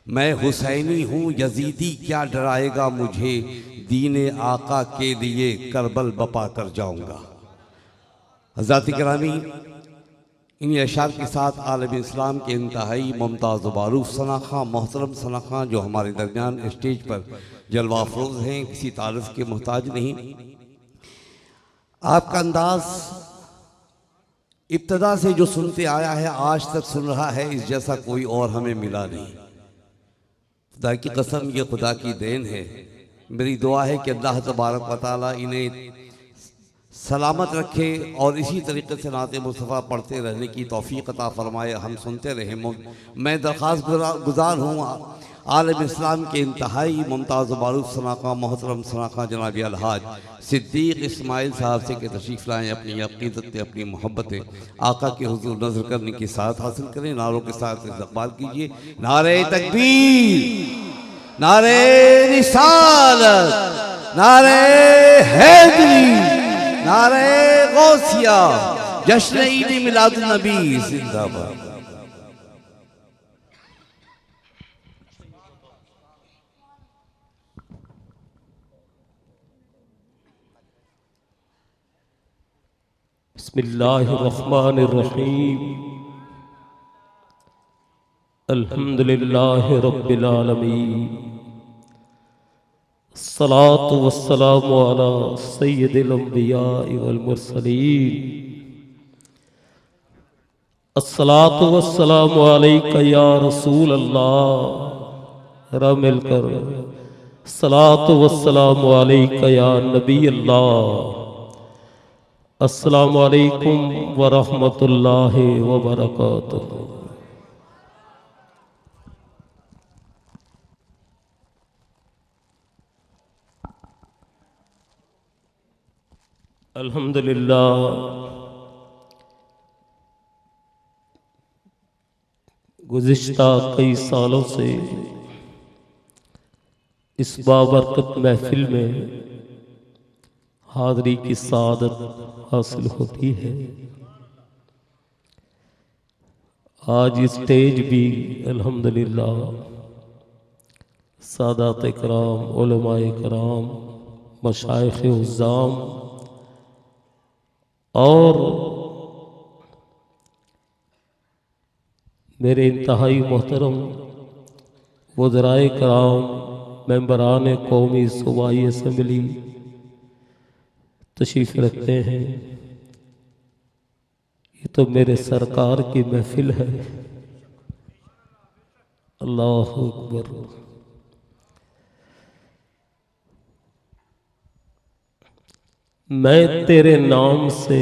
मैं हुसैनी हूँ यजीदी क्या डराएगा मुझे, दीन आका के लिए करबल बपा कर जाऊँगा। हज़रात किरामी, इन अशार के साथ आलम इस्लाम के इंतहाई मुमताज़ मारूफ सना खां, मोहतरम सना खां जो हमारे दरमियान स्टेज पर जलवा अफरोज़ हैं, किसी तारीफ़ के मोहताज नहीं। आपका अंदाज़ इब्तदा से जो सुनते आया है आज तक सुन रहा है, इस जैसा कोई और हमें मिला नहीं। खुदा की कसम, ये खुदा की देन है। मेरी दुआ है कि अल्लाह तबारक व तआला इन्हें सलामत रखे और इसी तरीके से नाते मुस्तफ़ा पढ़ते रहने की तौफ़ीक़ अता फ़रमाए, हम सुनते रहें। मैं दरख्वास्त गुज़ार हूँ आलम इस्लाम के इंतहाई मुमताज़ मारूफ सना खां, मोहतरम सना खां जनाब अलहाज सिद्दीक़ इस्माइल साहब से के तशरीफ़ लाएँ, अपनी अक़ीदत अपनी मोहब्बत आका के हुज़ूर नज़र करने की साथ हासिल करें। नारों के साथ इस्तक़बाल कीजिए। नारे तकबीर, नारे रिसालत, नारे हैदरी, नारे गौसिया, जश्न ईद मिलादुन नबी जिंदाबाद। बिस्मिल्लाहिर्रहमानिर्रहीम, अल्हम्दुलिल्लाहि रब्बिल आलमीन, अस्सलातु वस्सलामु अला सय्यिदिल अंबियाइ वल मुरसलीन, अस्सलातु वस्सलामु अलैका या रसूल अल्लाह। रा मिलकर अस्सलातु वस्सलामु अलैका या नबी अल्लाह। अस्सलामु अलैकुम व रहमतुल्लाहि व बरकातुहू। अल्हम्दुलिल्लाह, गुज़िश्ता कई सालों से इस बाबरकत महफिल में हाज़री की सादत हासिल होती है। आज स्टेज भी अल्हम्दुलिल्लाह सादात इकराम, उलमाए कराम, मशाइख़ उज़्ज़ाम और मेरे इंतहाई मोहतरम वज़राए कराम, मेंबरान कौमी सूबाई असम्बली तशरीफ़ रखते हैं। ये तो मेरे सरकार की महफिल है। अल्लाह अकबर। मैं तेरे नाम से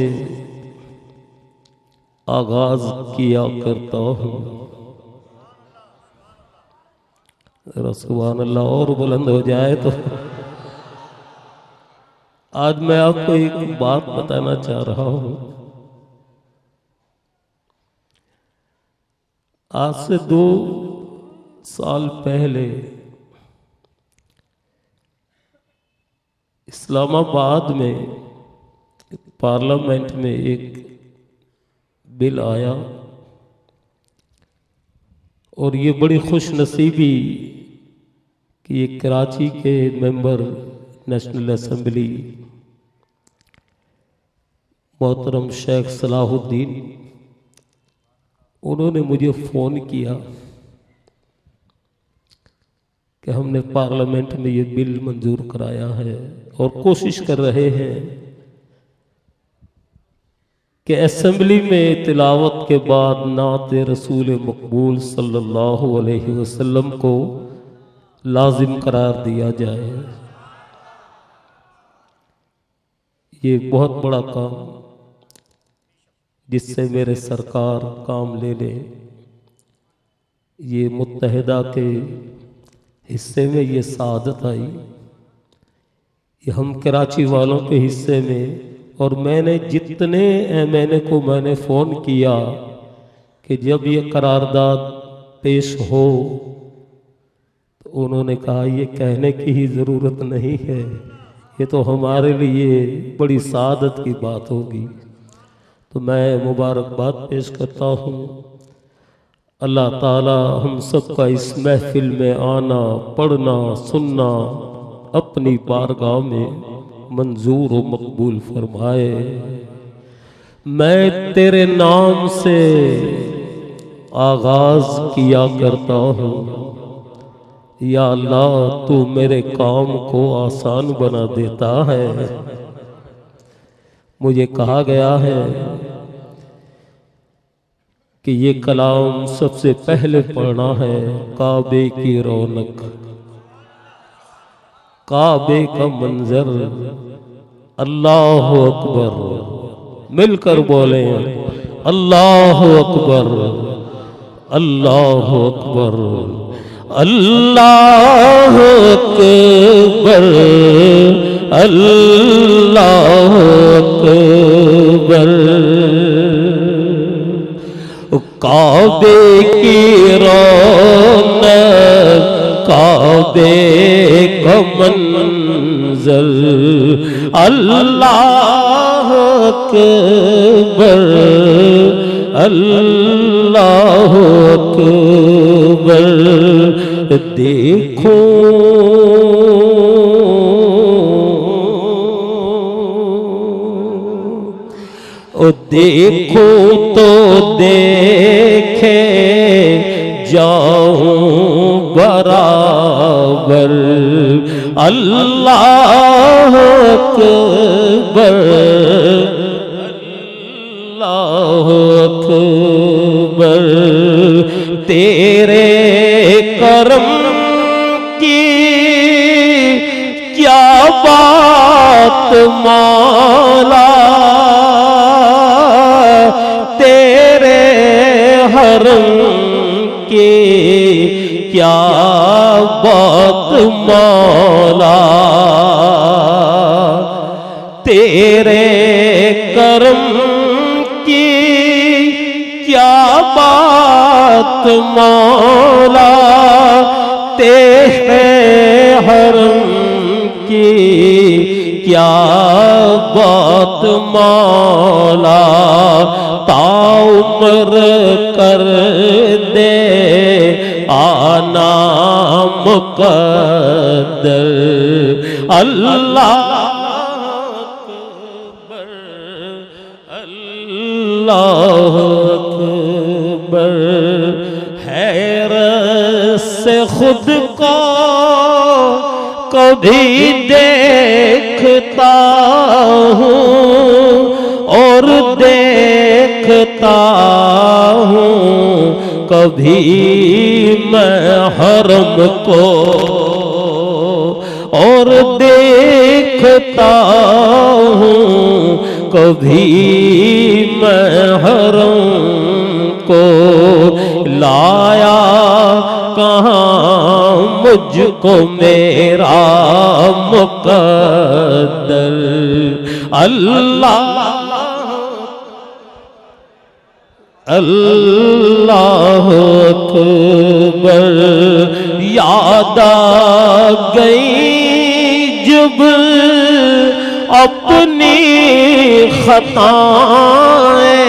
आगाज किया करता हूँ। सुभान अल्लाह, और बुलंद हो जाए तो। आज मैं आपको एक बात बताना चाह रहा हूँ। आज से साल पहले इस्लामाबाद में पार्लियामेंट में एक बिल आया और ये बड़ी खुश नसीबी कि ये कराची के मेंबर नेशनल असेंबली मोहतरम शेख सलाहुद्दीन, उन्होंने मुझे फ़ोन किया कि हमने पार्लियामेंट में ये बिल मंजूर कराया है और कोशिश कर रहे हैं कि असेंबली में तिलावत के बाद नात रसूल मकबूल सल्लल्लाहु अलैहि वसल्लम को लाजिम करार दिया जाए। ये बहुत बड़ा काम जिससे मेरे सरकार काम ले ले, ये मुत्तहिदा के हिस्से में ये सादत आई, ये हम कराची वालों के हिस्से में। और मैंने जितने मैंने फ़ोन किया कि जब ये करारदाद पेश हो, तो उन्होंने कहा ये कहने की ही ज़रूरत नहीं है, ये तो हमारे लिए बड़ी सादत की बात होगी। तो मैं मुबारकबाद पेश करता हूँ। अल्लाह ताला हम सब का इस महफिल में आना, पढ़ना, सुनना अपनी बारगाह में मंजूर व मकबूल फरमाए। मैं तेरे नाम से आगाज किया करता हूँ, या अल्लाह तू मेरे काम को आसान बना देता है। मुझे कहा गया है कि ये कलाम सबसे पहले पढ़ना है काबे की रौनक, काबे का मंजर, अल्लाह अकबर। मिलकर बोले अल्लाह अकबर, अल्लाह अकबर, अल्लाह अकबर, अल्लाह अकबर। काबे की रौनक, काबे का मंजर, अल्लाह अकबर, अल्लाह अकबर। देखो देखो तो देखे जाऊं बराबर, अल्लाह अकबर, अल्लाह अकबर। तेरे करम की क्या बात मौला, तेरे हरम की क्या बात मौला, तेरे करम की क्या बात मौला, तेरे हरम की क्या बात मौला। ताउम्र कर दे आना मुक़द्दर, अल्लाह अकबर, अल्लाह अकबर। हैरत से खुद को कभी देखता हूँ और देखता हूँ कभी मैं हरम को, और देखता हूँ कभी मैं हरम को। लाया कहाँ मुझको मेरा मुक़द्दर, अल्लाह अल्लाह अकबर याद आ गई जब अपनी खताएं,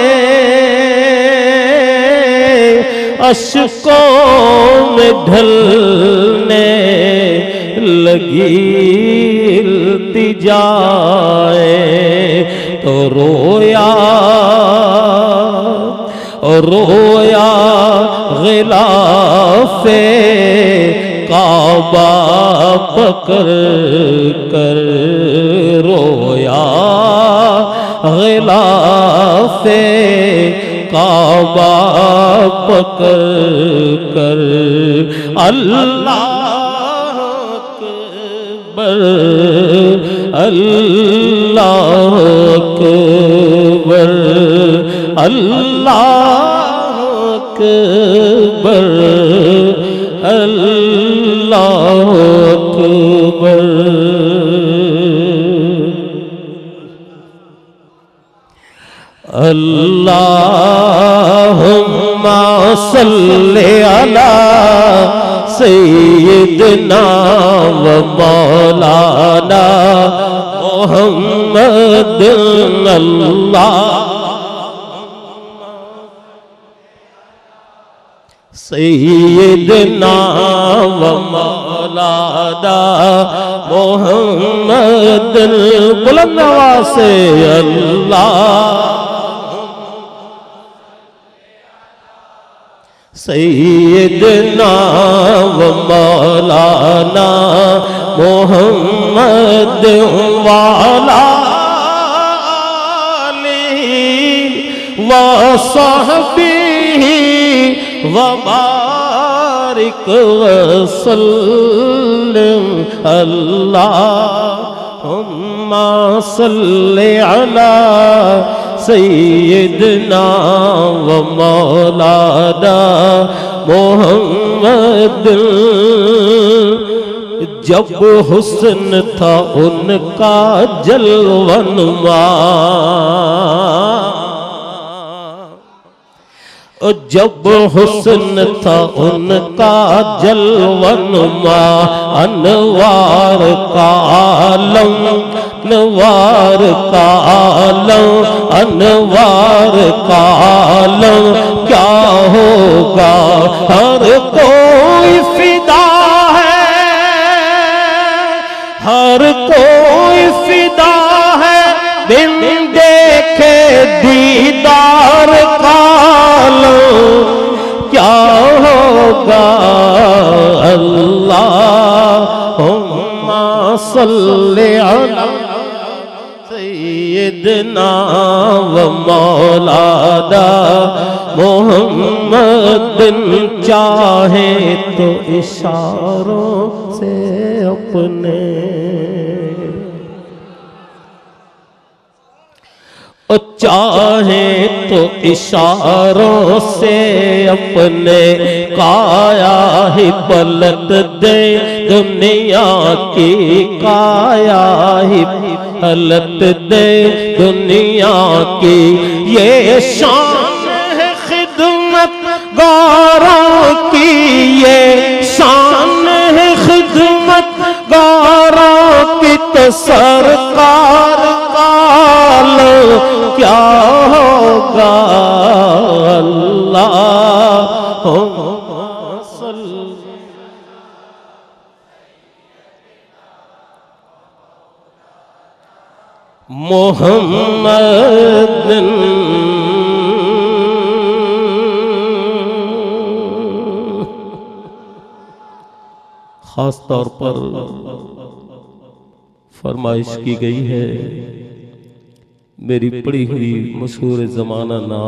अश्कों में ढलने लगी इल्तिजाए, तो रोया रोया गिलाफे काबा पकड़ कर, रोया गिलाफे काबा पकड़ कर। अल्लाह अकबर अल्लाह अकबर अल्लाह अकबर अल्लाह अकबर। अल्लाहुम्मा सल्ली अला सय्यिदना व मौलाना मुहम्मद। अल्लाह सय्यिदना व मौलाना मुहम्मद। बुलंद आवाज़ से अल्लाह सय्यिदना व मौलाना मुहम्मद वाला व सहबिही व बारिक वसल्लम। अल्लाहुम्मा सल्ली अला सय्यिदना व मौलाना मुहम्मद। जब हुस्न था उनका जलवनुमा, जब हुस्न था उनका जलवनुमा, अनवार का आलम अनवार का आलम अनवार का आलम क्या होगा। हर कोई फिदा है हर कोई फिदा है बिन देखे दीदार का क्या होगा। अल्लाहुम्मा सल्ली अला सय्यिदना व मौलाना मुहम्मद। चाहे तो इशारों से अपने चाहे तो इशारों से अपने काया ही पलट दे दुनिया की काया ही पलट दे दुनिया की। ये शान है खिदमत गारों की ये शान है खिदमत गारों की। तो सरकार क्या होगा। अल्लाहुम्मा सल्ली मुहम्मद। खास तौर पर फरमाइश की गई है मेरी पढ़ी हुई मशहूर ज़माना ना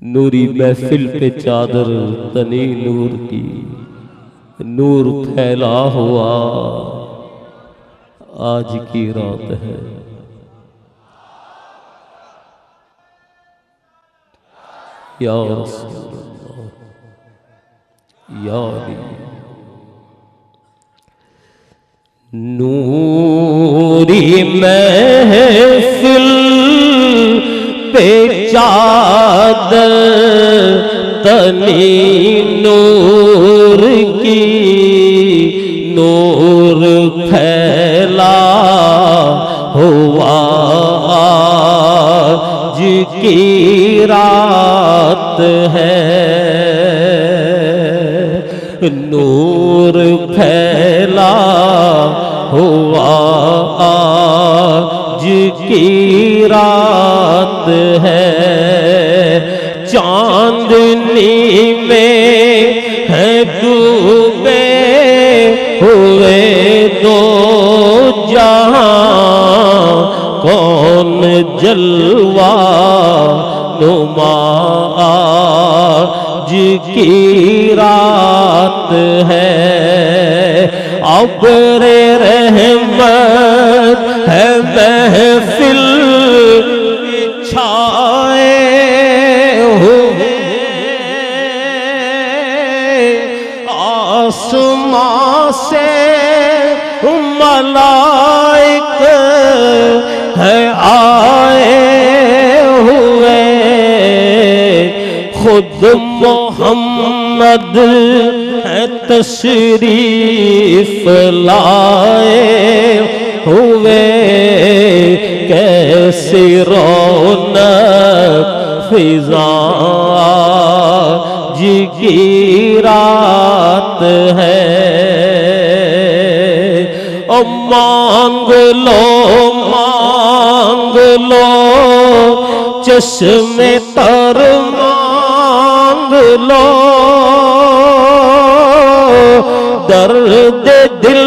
नूरी महफिल पे चादर तनी नूर की, नूर फैला हुआ आज की रात है। या रसूलल्लाह या अली। नूरी महफिल पे पे चादर तनी नूर की, नूर फैला हुआ आज की रात है, नूर फैला हुआ आज की रात है। चांदनी में है डूबे हुए दो जहां, कौन जलवा नुमा आज की रात है। अब्रे रहमत है महफिल छाए हुए, आसमां से मलाइक है आए हुए, खुद मोहम्मद है तशरीफ लाए हुए। कैसी रौनक फिजा जी की रात है। ओ मांग लो चश्मे तर मांग लो, दर्द दिल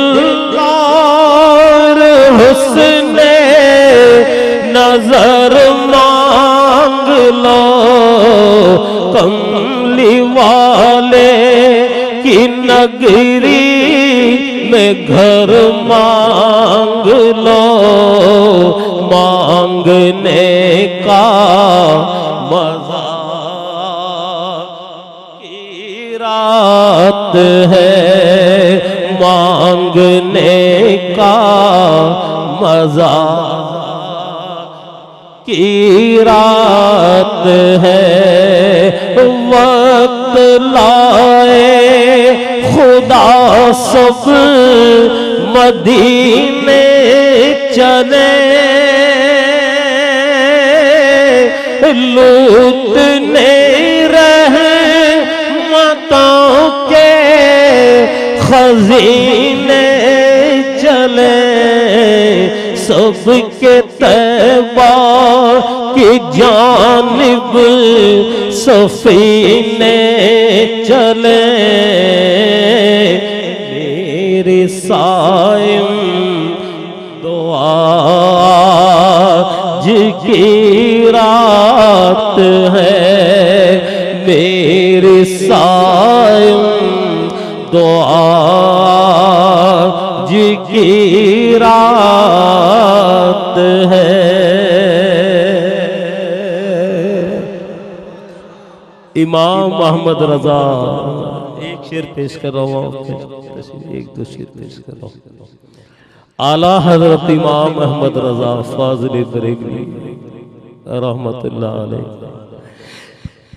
और हुस्ने नजर मांग लो, कमली वाले की नगरी में घर मांग लो। मांगने का मजा की रात है, मांगने का मजा की रात है। वक्त लाए खुदा सब मदीने चले, लूटने रहमतों के खजीने चले, सबके तैबा की जानिब सफीने चले। मेरे साइम दुआ आज की रात है, मेरे साइम दुआ आज की रात है। इमाम मोहम्मद रजा एक शेर पेश कर रहा हूँ, एक दो शेर पेश कर रहा हूँ। आला हजरत इमाम मोहम्मद रजा फाजिल बरेलवी रहमतुल्लाह अलैह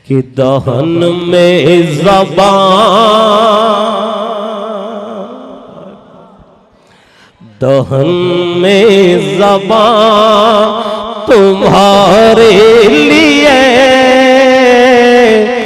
कि दहन में ज़बान तुम्हारे लिए